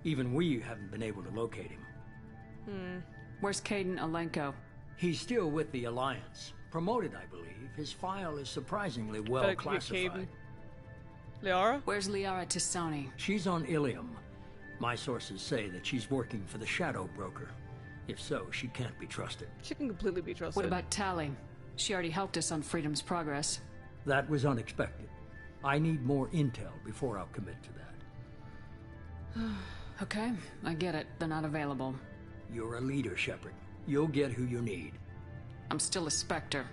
Even we haven't been able to locate him. Where's Caden Alenko? He's still with the Alliance. Promoted, I believe. His file is surprisingly well classified. Liara? Where's Liara Tisoni? She's on Ilium. My sources say that she's working for the Shadow Broker. If so, she can't be trusted. She can completely be trusted. What about Tali? She already helped us on Freedom's Progress. That was unexpected. I need more intel before I'll commit to that. Okay, I get it. They're not available. You're a leader, Shepard. You'll get who you need. I'm still a Spectre.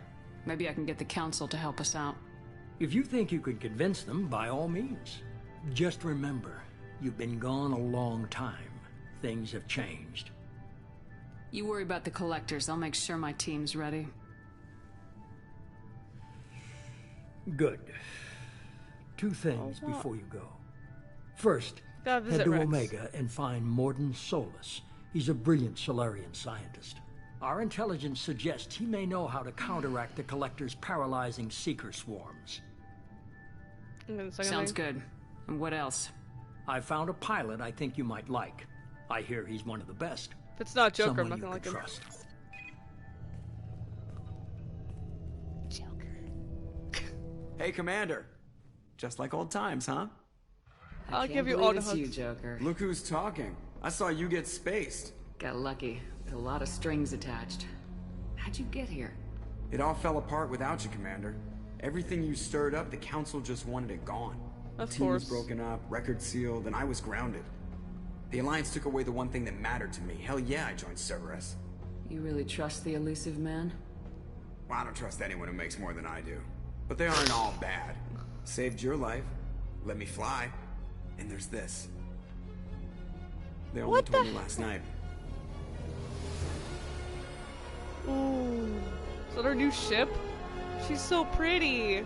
Maybe I can get the Council to help us out. If you think you can convince them, by all means. Just remember, you've been gone a long time. Things have changed. You worry about the Collectors. I'll make sure my team's ready. Good. Two things before you go. First, head to Rex. Omega and find Morden Solus. He's a brilliant Solarian scientist. Our intelligence suggests he may know how to counteract the Collector's paralyzing Seeker swarms. Sounds good. And what else? I found a pilot I think you might like. I hear he's one of the best. If it's not Joker, Someone I'm not gonna like him. trust. Hey, Commander. Just like old times, huh? I'll give you believe all the it's hugs. you, Joker. Look who's talking. I saw you get spaced. Got lucky. With a lot of strings attached. How'd you get here? It all fell apart without you, Commander. Everything you stirred up, the Council just wanted it gone. Of Team was course. broken up, record sealed, and I was grounded. The Alliance took away the one thing that mattered to me. Hell yeah, I joined Cerberus. You really trust the elusive man? Well, I don't trust anyone who makes more than I do. But they aren't all bad. Saved your life, let me fly, and there's this. They only told me last night. Ooh. Is that our new ship? She's so pretty.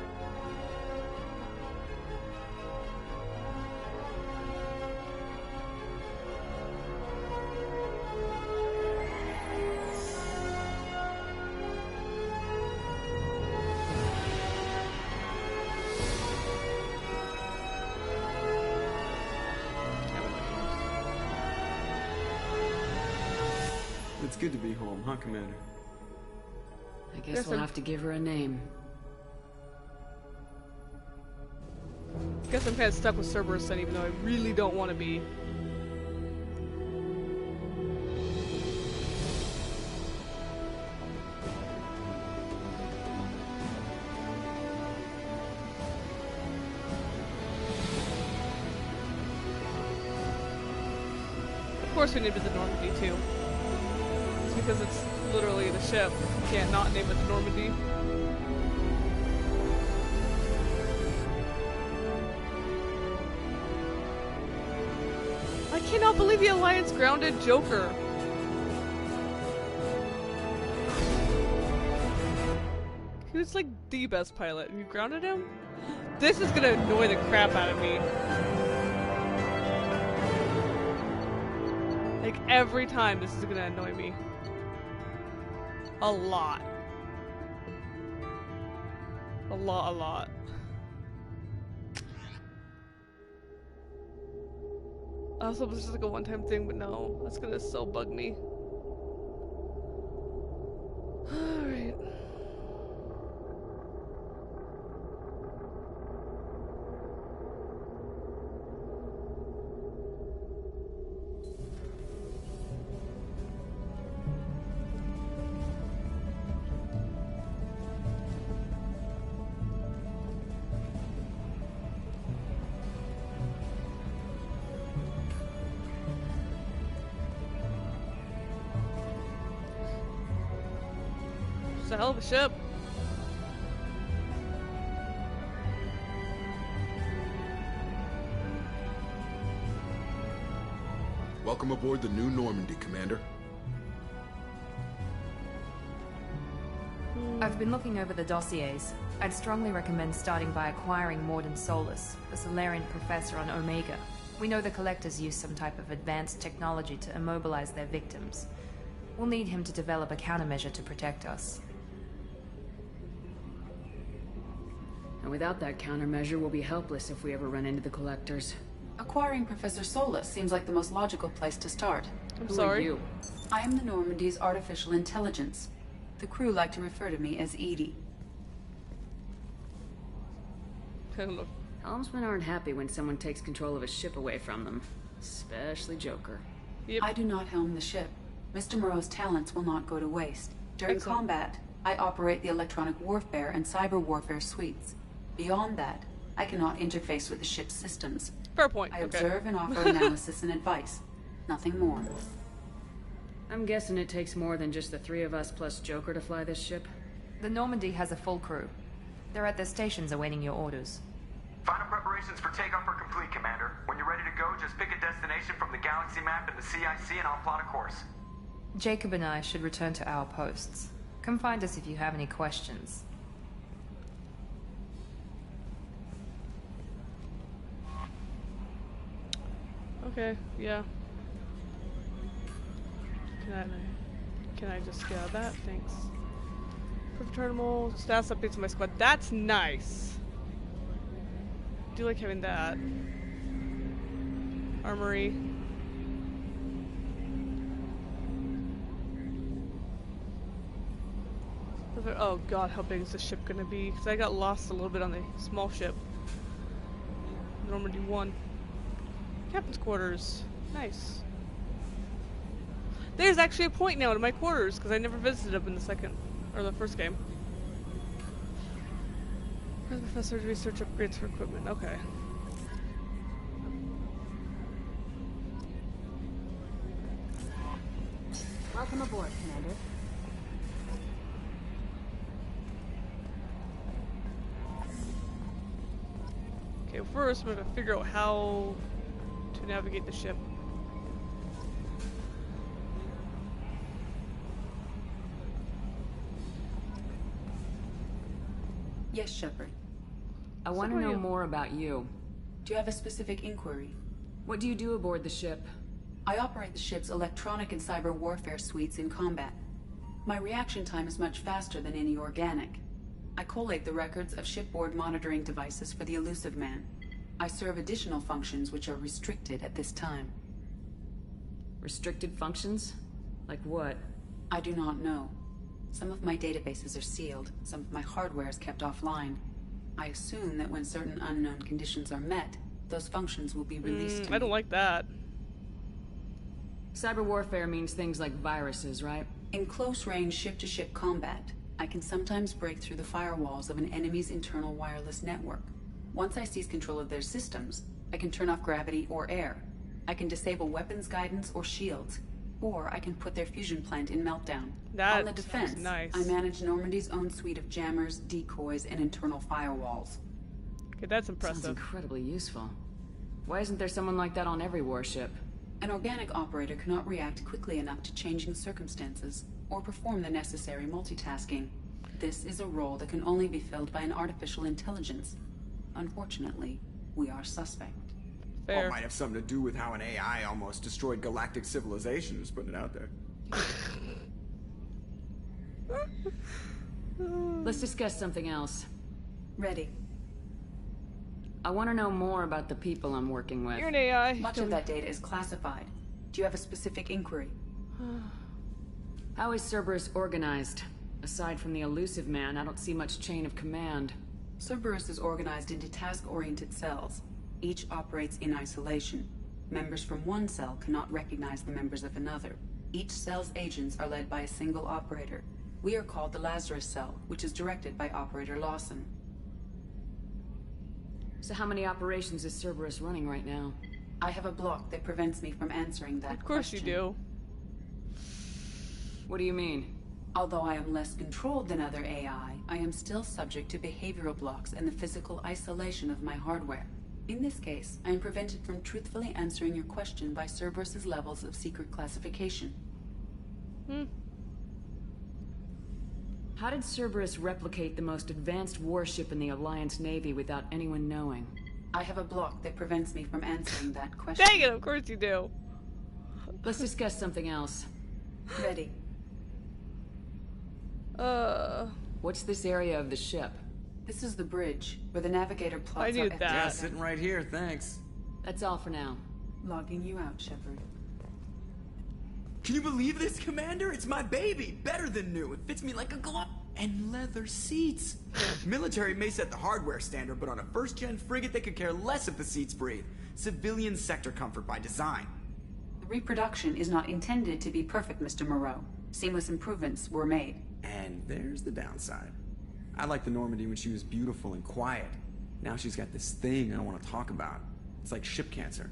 It's good to be home, huh, Commander? I guess we'll have to give her a name. Guess I'm kind of stuck with Cerberus then, even though I really don't want to be. course we named it the Normandy, too. It's because it's literally the ship. You can't not name it the Normandy. I cannot believe the Alliance grounded Joker. He was like the best pilot, and you grounded him? This is gonna annoy the crap out of me. Like, every time this is gonna annoy me. A lot. A lot. I was hoping this is like a one-time thing, but no. That's gonna so bug me. Alright. It's a hell of a ship. Welcome aboard the new Normandy, Commander. I've been looking over the dossiers. I'd strongly recommend starting by acquiring Morden Solus, the Solarian professor on Omega. We know the Collectors use some type of advanced technology to immobilize their victims. We'll need him to develop a countermeasure to protect us. And without that countermeasure, we'll be helpless if we ever run into the Collectors. Acquiring Professor Solus seems like the most logical place to start. Who are you? I am the Normandy's artificial intelligence. The crew like to refer to me as Edie. Helmsmen aren't happy when someone takes control of a ship away from them. Especially Joker. I do not helm the ship. Mr. Moreau's talents will not go to waste. During combat, I operate the electronic warfare and cyber warfare suites. Beyond that, I cannot interface with the ship's systems. Fair point. I observe and offer analysis and advice. Nothing more. I'm guessing it takes more than just the three of us plus Joker to fly this ship? The Normandy has a full crew. They're at their stations awaiting your orders. Final preparations for takeoff are complete, Commander. When you're ready to go, just pick a destination from the galaxy map and the CIC and I'll plot a course. Jacob and I should return to our posts. Come find us if you have any questions. Okay, yeah. Can I just get out of that? Thanks. Perfect terminal, status updates on my squad. That's nice. I do like having that. Armory. Oh god, how big is this ship gonna be? Because I got lost a little bit on the small ship. Normandy 1. Captain's quarters. Nice. There's actually a point now to my quarters, because I never visited them in the second, or the first game. Where's the professor to research upgrades for equipment? Okay. Welcome aboard, Commander. Okay, first we're gonna figure out how to navigate the ship. Yes, Shepard. I want to know more about you. Do you have a specific inquiry? What do you do aboard the ship? I operate the ship's electronic and cyber warfare suites in combat. My reaction time is much faster than any organic. I collate the records of shipboard monitoring devices for the Elusive Man. I serve additional functions which are restricted at this time. Restricted functions? Like what? I do not know. Some of my databases are sealed, some of my hardware is kept offline. I assume that when certain unknown conditions are met, those functions will be released to me. I don't like that. Cyber warfare means things like viruses, right? In close-range ship-to-ship combat, I can sometimes break through the firewalls of an enemy's internal wireless network. Once I seize control of their systems, I can turn off gravity or air. I can disable weapons guidance or shields, or I can put their fusion plant in meltdown. That On the defense, nice. I manage Normandy's own suite of jammers, decoys, and internal firewalls. Okay, that's impressive. Sounds incredibly useful. Why isn't there someone like that on every warship? An organic operator cannot react quickly enough to changing circumstances, or perform the necessary multitasking. This is a role that can only be filled by an artificial intelligence. Unfortunately, we are suspect. Fair. Or might have something to do with how an AI almost destroyed galactic civilization, just putting it out there. Let's discuss something else. Ready. I want to know more about the people I'm working with. You're an AI. Much of that data is classified. Do you have a specific inquiry? How is Cerberus organized? Aside from the elusive man, I don't see much chain of command. Cerberus is organized into task-oriented cells. Each operates in isolation. Members from one cell cannot recognize the members of another. Each cell's agents are led by a single operator. We are called the Lazarus Cell, which is directed by Operator Lawson. So how many operations is Cerberus running right now? I have a block that prevents me from answering that question. Of course you do. What do you mean? Although I am less controlled than other AI, I am still subject to behavioral blocks and the physical isolation of my hardware. In this case, I am prevented from truthfully answering your question by Cerberus's levels of secret classification. How did Cerberus replicate the most advanced warship in the Alliance Navy without anyone knowing? I have a block that prevents me from answering that question. Dang it, of course you do. Let's discuss something else. Ready. What's this area of the ship? This is the bridge, where the navigator plots I knew out that. Yeah, sitting right here, thanks. That's all for now. Logging you out, Shepard. Can you believe this, Commander? It's my baby! Better than new. It fits me like a glove. And leather seats. Military may set the hardware standard, but on a first-gen frigate, they could care less if the seats breathe. Civilian sector comfort by design. The reproduction is not intended to be perfect, Mr. Moreau. Seamless improvements were made. And there's the downside. I liked the Normandy when she was beautiful and quiet. Now she's got this thing I don't want to talk about. It's like ship cancer.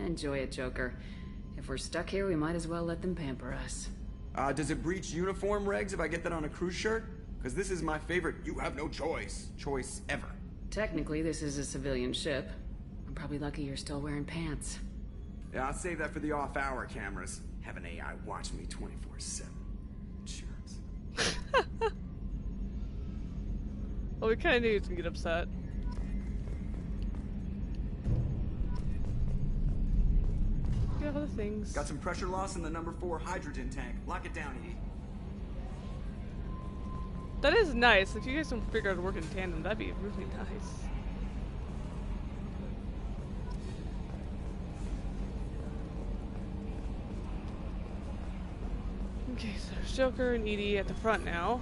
Enjoy it, Joker. If we're stuck here, we might as well let them pamper us. Does it breach uniform regs if I get that on a cruise shirt? Because this is my favorite you have no choice ever. Technically, this is a civilian ship. I'm probably lucky you're still wearing pants. Yeah, I'll save that for the off-hour cameras. Have an AI watch me 24/7. Cheers. Well, we kind of knew he was gonna get upset. You have other things. Got some pressure loss in the number 4 hydrogen tank. Lock it down, Edie. That is nice. If you guys don't figure out how to work in tandem, that'd be really nice. Okay, so there's Joker and Edie at the front now.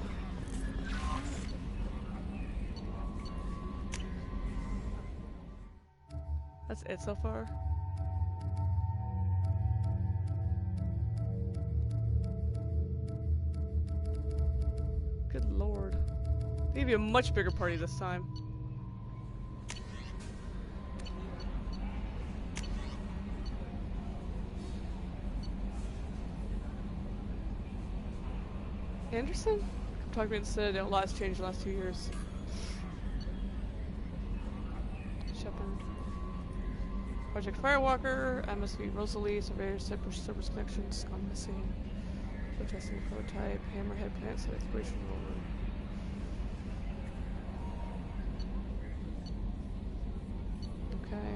That's it so far. Good lord. They gave you a much bigger party this time. Anderson? I'm talking about the Citadel. A lot has changed in the last 2 years. Shepard. Project Firewalker, MSV Rosalie, Surveyor, Cerberus Connections, gone missing. So testing prototype, Hammerhead plant, so exploration rover. Okay.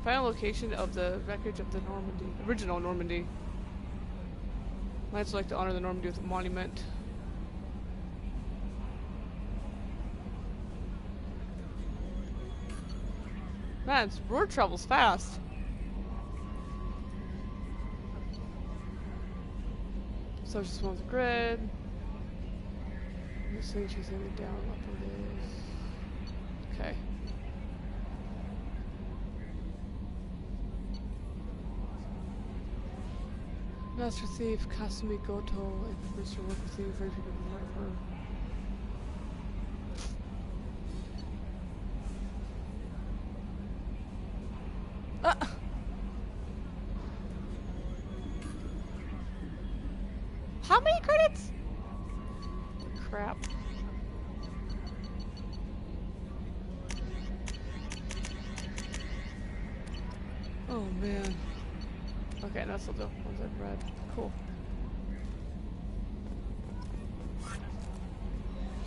Final location of the wreckage of the Normandy, original Normandy. Knights would like to honor the Normandy with a monument. Man, road travels fast. So just one with the grid. This thing she's aiming down up it is. Okay. Master Thief, Kasumi Goto, and Mr. Work with you, very people of her. How many credits? Crap. Oh man. Okay, that's the ones I've read. Cool.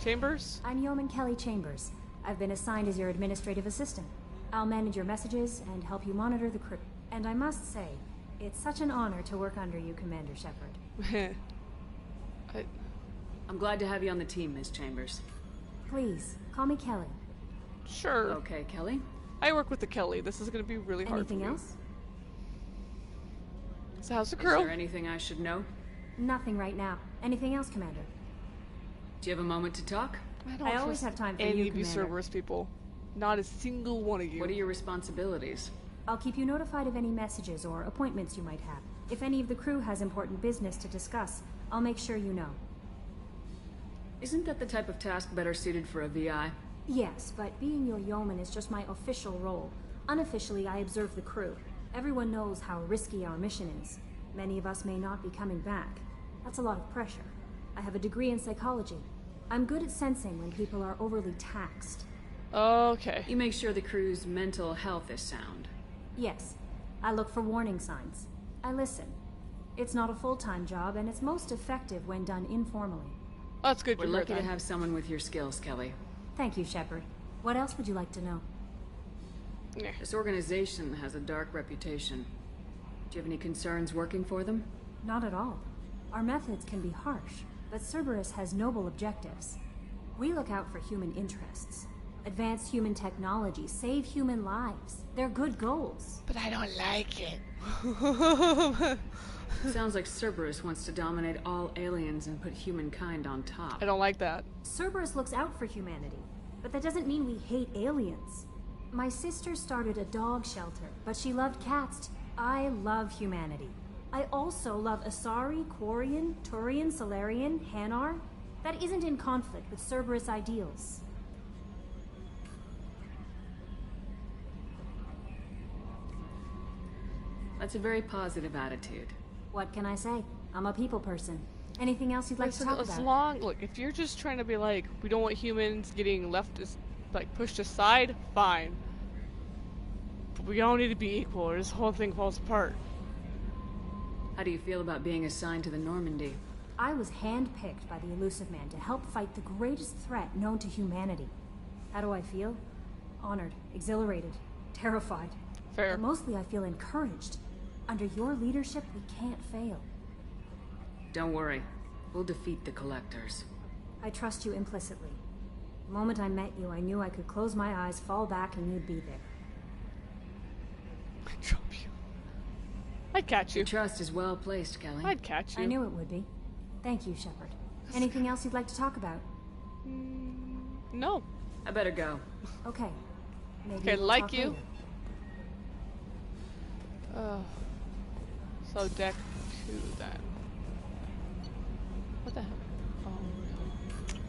Chambers? I'm Yeoman Kelly Chambers. I've been assigned as your administrative assistant. I'll manage your messages and help you monitor the crew. And I must say, it's such an honor to work under you, Commander Shepard. I'm glad to have you on the team, Miss Chambers. Please, call me Kelly. Sure. Okay, Kelly. I work with the Kelly. This is going to be really hard. Anything else? So how's the crew? Is there anything I should know? Nothing right now. Anything else, Commander? Do you have a moment to talk? I always have time for you, any Commander. Cerberus people. Not a single one of you. What are your responsibilities? I'll keep you notified of any messages or appointments you might have. If any of the crew has important business to discuss, I'll make sure you know. Isn't that the type of task better suited for a VI? Yes, but being your yeoman is just my official role. Unofficially, I observe the crew. Everyone knows how risky our mission is. Many of us may not be coming back. That's a lot of pressure. I have a degree in psychology. I'm good at sensing when people are overly taxed. Okay. You make sure the crew's mental health is sound. Yes. I look for warning signs. I listen. It's not a full-time job, and it's most effective when done informally. Oh, that's good. We're lucky to have someone with your skills, Kelly. Thank you, Shepard. What else would you like to know? Yeah. This organization has a dark reputation. Do you have any concerns working for them? Not at all. Our methods can be harsh, but Cerberus has noble objectives. We look out for human interests. Advance human technology, save human lives. They're good goals. But I don't like it. Sounds like Cerberus wants to dominate all aliens and put humankind on top. I don't like that. Cerberus looks out for humanity, but that doesn't mean we hate aliens. My sister started a dog shelter, but she loved cats. I love humanity. I also love Asari, Quarian, Turian, Solarian, Hanar. That isn't in conflict with Cerberus ideals. That's a very positive attitude. What can I say? I'm a people person. Anything else you'd like to talk about? Look, if you're just trying to be like, we don't want humans getting left, like, pushed aside, fine. But we all need to be equal, or this whole thing falls apart. How do you feel about being assigned to the Normandy? I was handpicked by the Elusive Man to help fight the greatest threat known to humanity. How do I feel? Honored, exhilarated, terrified. Fair. But mostly I feel encouraged. Under your leadership, we can't fail. Don't worry. We'll defeat the Collectors. I trust you implicitly. The moment I met you, I knew I could close my eyes, fall back, and you'd be there. I'd drop you. I'd catch you. Your trust is well placed, Kelly. I'd catch you. I knew it would be. Thank you, Shepard. Anything else you'd like to talk about? No. I better go. Okay. Maybe Okay, we'll like talk you. later. So deck 2 then. What the hell? Oh, really?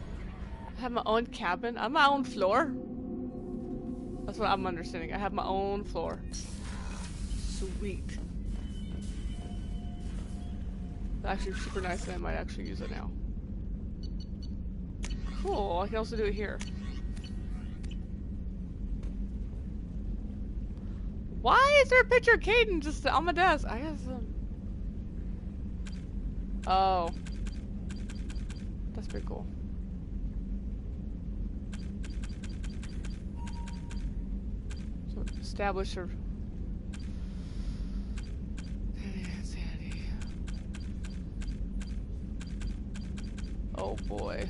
I have my own cabin. I have my own floor. That's what I'm understanding. I have my own floor. Sweet. Actually, super nice, and I might actually use it now. Cool. I can also do it here. Why is there a picture of Caden just on my desk? I guess. Oh. That's pretty cool. So establish her. Sanity. Oh boy.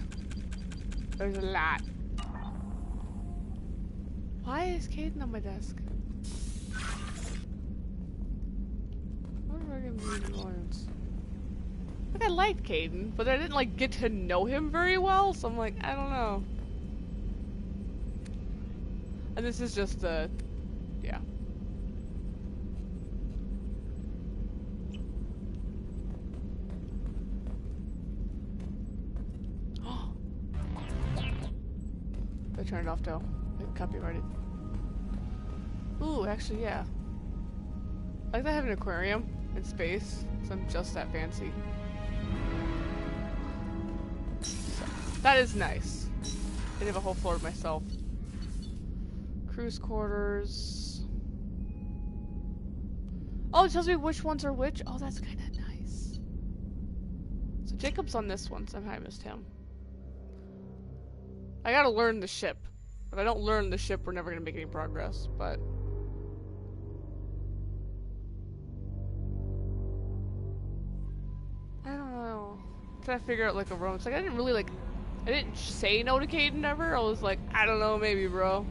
There's a lot. Why is Caden on my desk? Like, I liked Caden, but I didn't like get to know him very well, so I'm like, I don't know. And this is just yeah. I turned it off though. Copyrighted. Ooh, actually, yeah. I like that I have an aquarium in space, so I'm just that fancy. That is nice. I have a whole floor to myself. Crew's quarters. Oh, it tells me which ones are which. Oh, that's kind of nice. So Jacob's on this one. Somehow I missed him. I gotta learn the ship. If I don't learn the ship, we're never gonna make any progress, but... I don't know. I'm trying to figure out like a room. It's like I didn't really like... I didn't say no to Caden ever. I was like, I don't know, maybe, bro.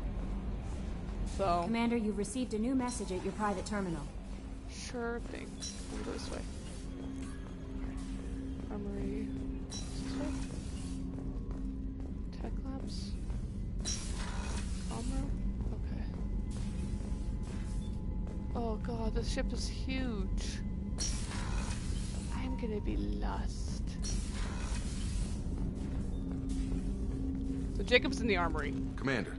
So... Commander, you've received a new message at your private terminal. Sure thing. We'll go this way. Armory. This way? Tech labs. Armor? Okay. Oh god, this ship is huge. I'm gonna be lost. So Jacob's in the armory. Commander,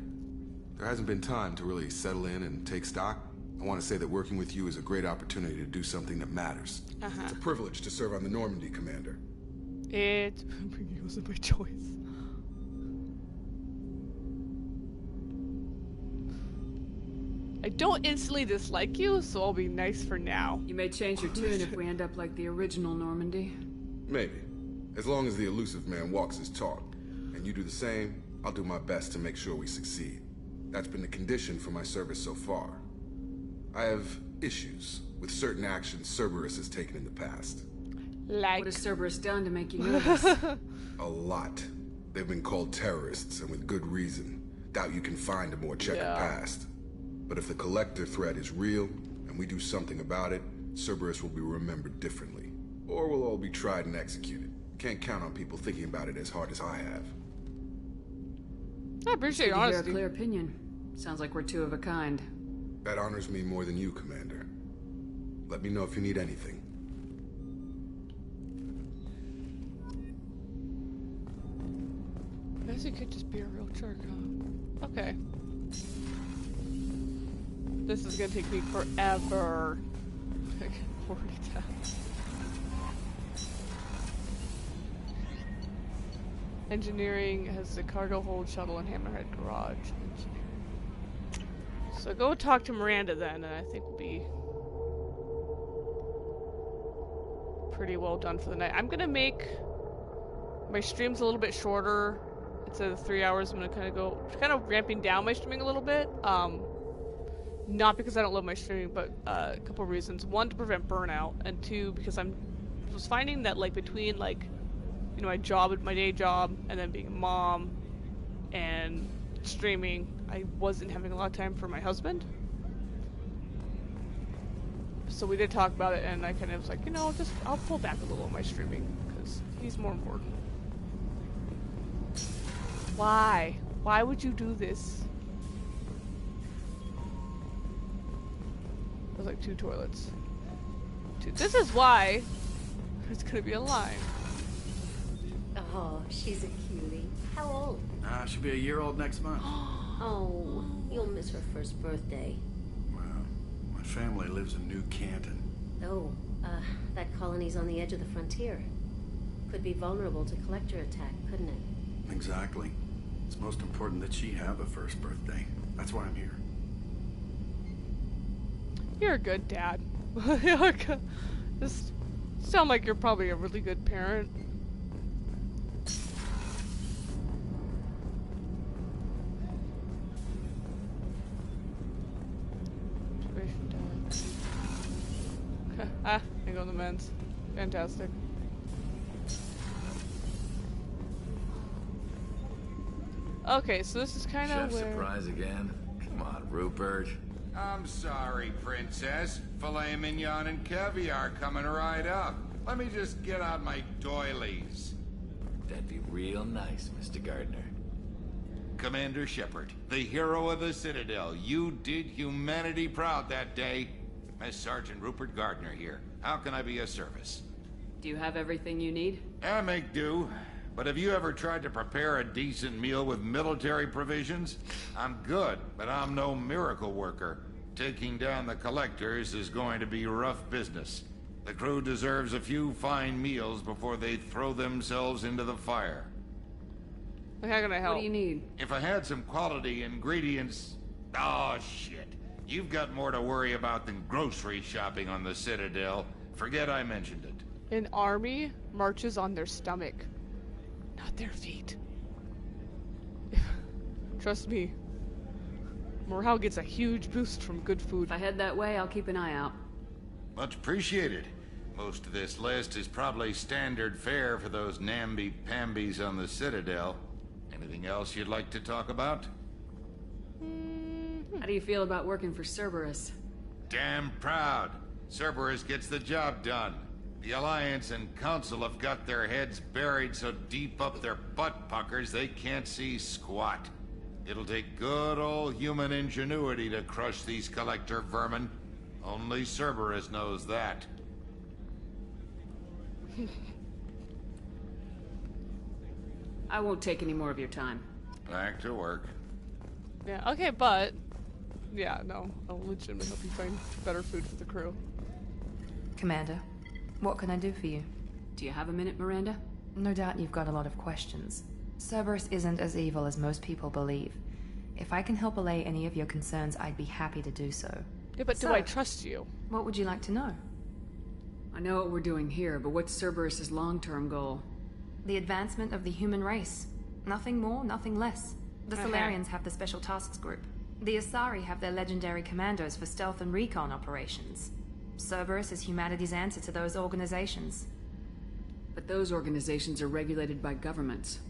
there hasn't been time to really settle in and take stock. I want to say that working with you is a great opportunity to do something that matters. It's a privilege to serve on the Normandy, Commander. It wasn't my choice. I don't instantly dislike you, so I'll be nice for now. You may change your tune if we end up like the original Normandy. Maybe. As long as the elusive man walks his talk, and you do the same, I'll do my best to make sure we succeed. That's been the condition for my service so far. I have issues with certain actions Cerberus has taken in the past. Like? What has Cerberus done to make you nervous? A lot. They've been called terrorists, and with good reason. Doubt you can find a more checkered past. But if the Collector threat is real, and we do something about it, Cerberus will be remembered differently. Or we'll all be tried and executed. Can't count on people thinking about it as hard as I have. I appreciate your honesty. A clear opinion. Sounds like we're two of a kind. That honors me more than you, Commander. Let me know if you need anything. I guess you could just be a real jerk, huh? Okay. This is gonna take me forever. I can already tell. Engineering has the cargo hold, shuttle, and hammerhead garage. So go talk to Miranda then, and I think we'll be pretty well done for the night. I'm gonna make my streams a little bit shorter. Instead of 3 hours, I'm gonna kind of ramping down my streaming a little bit. Not because I don't love my streaming, but a couple of reasons. One, to prevent burnout, and two, because I was finding that like between like, you know, my day job, and then being a mom, and streaming, I wasn't having a lot of time for my husband. So we did talk about it, and I kind of was like, you know, I'll pull back a little on my streaming, because he's more important. Why? Why would you do this? There's like 2 toilets. This is why there's gonna be a line. Oh, she's a cutie. How old? She'll be a year old next month. Oh, you'll miss her first birthday. Well, my family lives in New Canton. Oh, that colony's on the edge of the frontier. Could be vulnerable to collector attack, couldn't it? Exactly. It's most important that she have a first birthday. That's why I'm here. You're a good dad. You're good. Just sound like you're probably a really good parent. I go to the men's. Fantastic. Okay, so this is kind of where... surprise again? Come on, Rupert. I'm sorry, Princess. Filet mignon and caviar coming right up. Let me just get out my doilies. That'd be real nice, Mr. Gardner. Commander Shepard, the hero of the Citadel. You did humanity proud that day. Miss Sergeant Rupert Gardner here. How can I be of service? Do you have everything you need? I make do. But have you ever tried to prepare a decent meal with military provisions? I'm good, but I'm no miracle worker. Taking down the collectors is going to be rough business. The crew deserves a few fine meals before they throw themselves into the fire. How can I help? What do you need? If I had some quality ingredients... Oh, shit. You've got more to worry about than grocery shopping on the Citadel. Forget I mentioned it. An army marches on their stomach, not their feet. Trust me. Morale gets a huge boost from good food. If I head that way, I'll keep an eye out. Much appreciated. Most of this list is probably standard fare for those namby-pambies on the Citadel. Anything else you'd like to talk about? How do you feel about working for Cerberus? Damn proud. Cerberus gets the job done. The Alliance and Council have got their heads buried so deep up their butt puckers they can't see squat. It'll take good old human ingenuity to crush these collector vermin. Only Cerberus knows that. I won't take any more of your time. Back to work. Yeah, okay, but... Yeah, no. I'll legitimately help you find better food for the crew. Commander, what can I do for you? Do you have a minute, Miranda? No doubt you've got a lot of questions. Cerberus isn't as evil as most people believe. If I can help allay any of your concerns, I'd be happy to do so. Yeah, but do I trust you? What would you like to know? I know what we're doing here, but what's Cerberus's long-term goal? The advancement of the human race. Nothing more, nothing less. The Solarians have the Special Tasks Group. The Asari have their legendary commandos for stealth and recon operations. Cerberus is humanity's answer to those organizations. But those organizations are regulated by governments.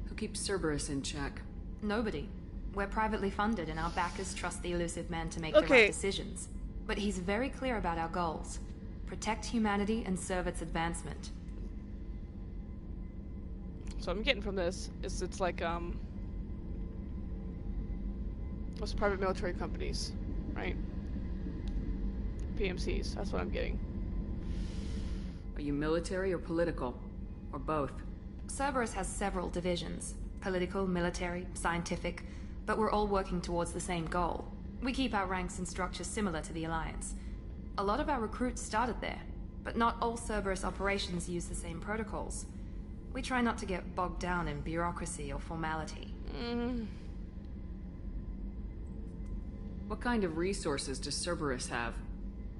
Who keeps Cerberus in check? Nobody. We're privately funded and our backers trust the elusive man to make the right decisions. But he's very clear about our goals. Protect humanity and serve its advancement. So I'm getting from this is it's like those private military companies, right? PMCs, that's what I'm getting. Are you military or political? Or both? Cerberus has several divisions. Political, military, scientific, but we're all working towards the same goal. We keep our ranks and structures similar to the Alliance. A lot of our recruits started there, but not all Cerberus operations use the same protocols. We try not to get bogged down in bureaucracy or formality. What kind of resources does Cerberus have?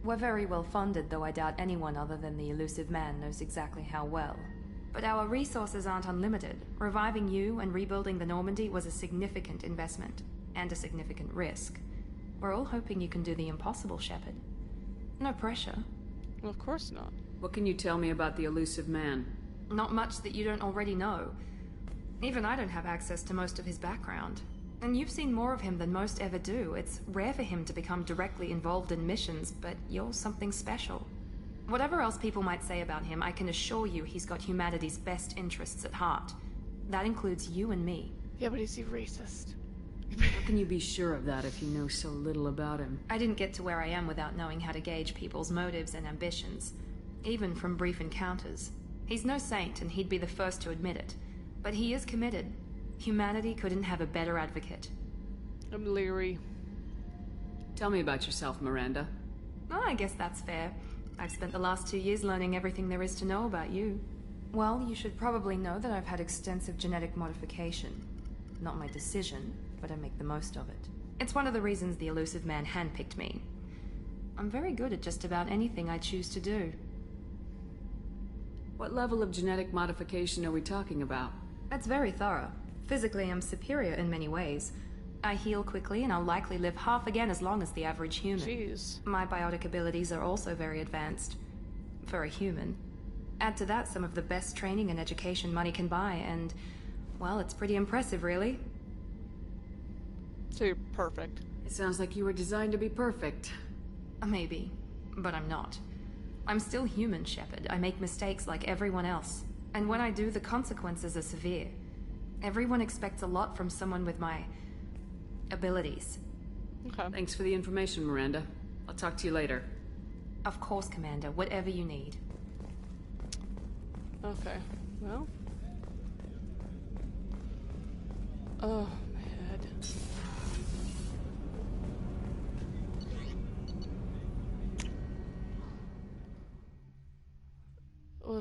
We're very well funded, though I doubt anyone other than the elusive man knows exactly how well. But our resources aren't unlimited. Reviving you and rebuilding the Normandy was a significant investment, and a significant risk. We're all hoping you can do the impossible, Shepard. No pressure. Well, of course not. What can you tell me about the elusive man? Not much that you don't already know. Even I don't have access to most of his background. And you've seen more of him than most ever do. It's rare for him to become directly involved in missions, but you're something special. Whatever else people might say about him, I can assure you he's got humanity's best interests at heart. That includes you and me. Yeah, but is he racist? How can you be sure of that if you know so little about him? I didn't get to where I am without knowing how to gauge people's motives and ambitions, even from brief encounters. He's no saint, and he'd be the first to admit it. But he is committed. Humanity couldn't have a better advocate. I'm leery. Tell me about yourself, Miranda. Oh, I guess that's fair. I've spent the last 2 years learning everything there is to know about you. Well, you should probably know that I've had extensive genetic modification. Not my decision, but I make the most of it. It's one of the reasons the elusive man handpicked me. I'm very good at just about anything I choose to do. What level of genetic modification are we talking about? That's very thorough. Physically, I'm superior in many ways. I heal quickly, and I'll likely live half again as long as the average human. Jeez. My biotic abilities are also very advanced. For a human. Add to that some of the best training and education money can buy, and... well, it's pretty impressive, really. So you're perfect. It sounds like you were designed to be perfect. Maybe. But I'm not. I'm still human, Shepard. I make mistakes like everyone else. And when I do, the consequences are severe. Everyone expects a lot from someone with my... abilities. Okay. Thanks for the information, Miranda. I'll talk to you later. Of course, Commander. Whatever you need. Okay. Well. Oh, my head.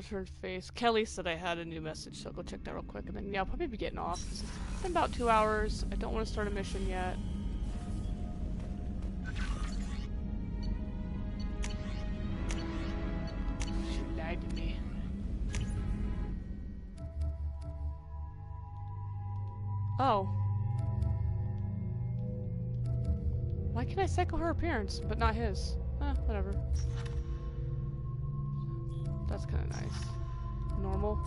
Return face. Kelly said I had a new message, so I'll go check that real quick, and then yeah, I'll probably be getting off. It's been about 2 hours. I don't want to start a mission yet. She lied to me. Oh. Why can I cycle her appearance, but not his? Whatever. That's kind of nice. Normal.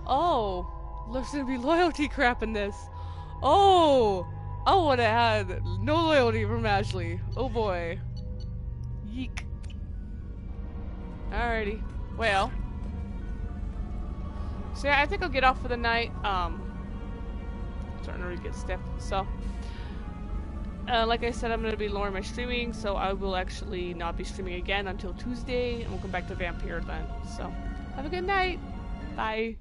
Oh! There's gonna be loyalty crap in this. Oh! I would have had no loyalty from Ashley. Oh boy. Yeek. Alrighty. Well. So yeah, I think I'll get off for the night. Starting to really get stiff. So. Like I said, I'm going to be lowering my streaming, so I will actually not be streaming again until Tuesday, and we'll come back to Vampire then. So, have a good night. Bye.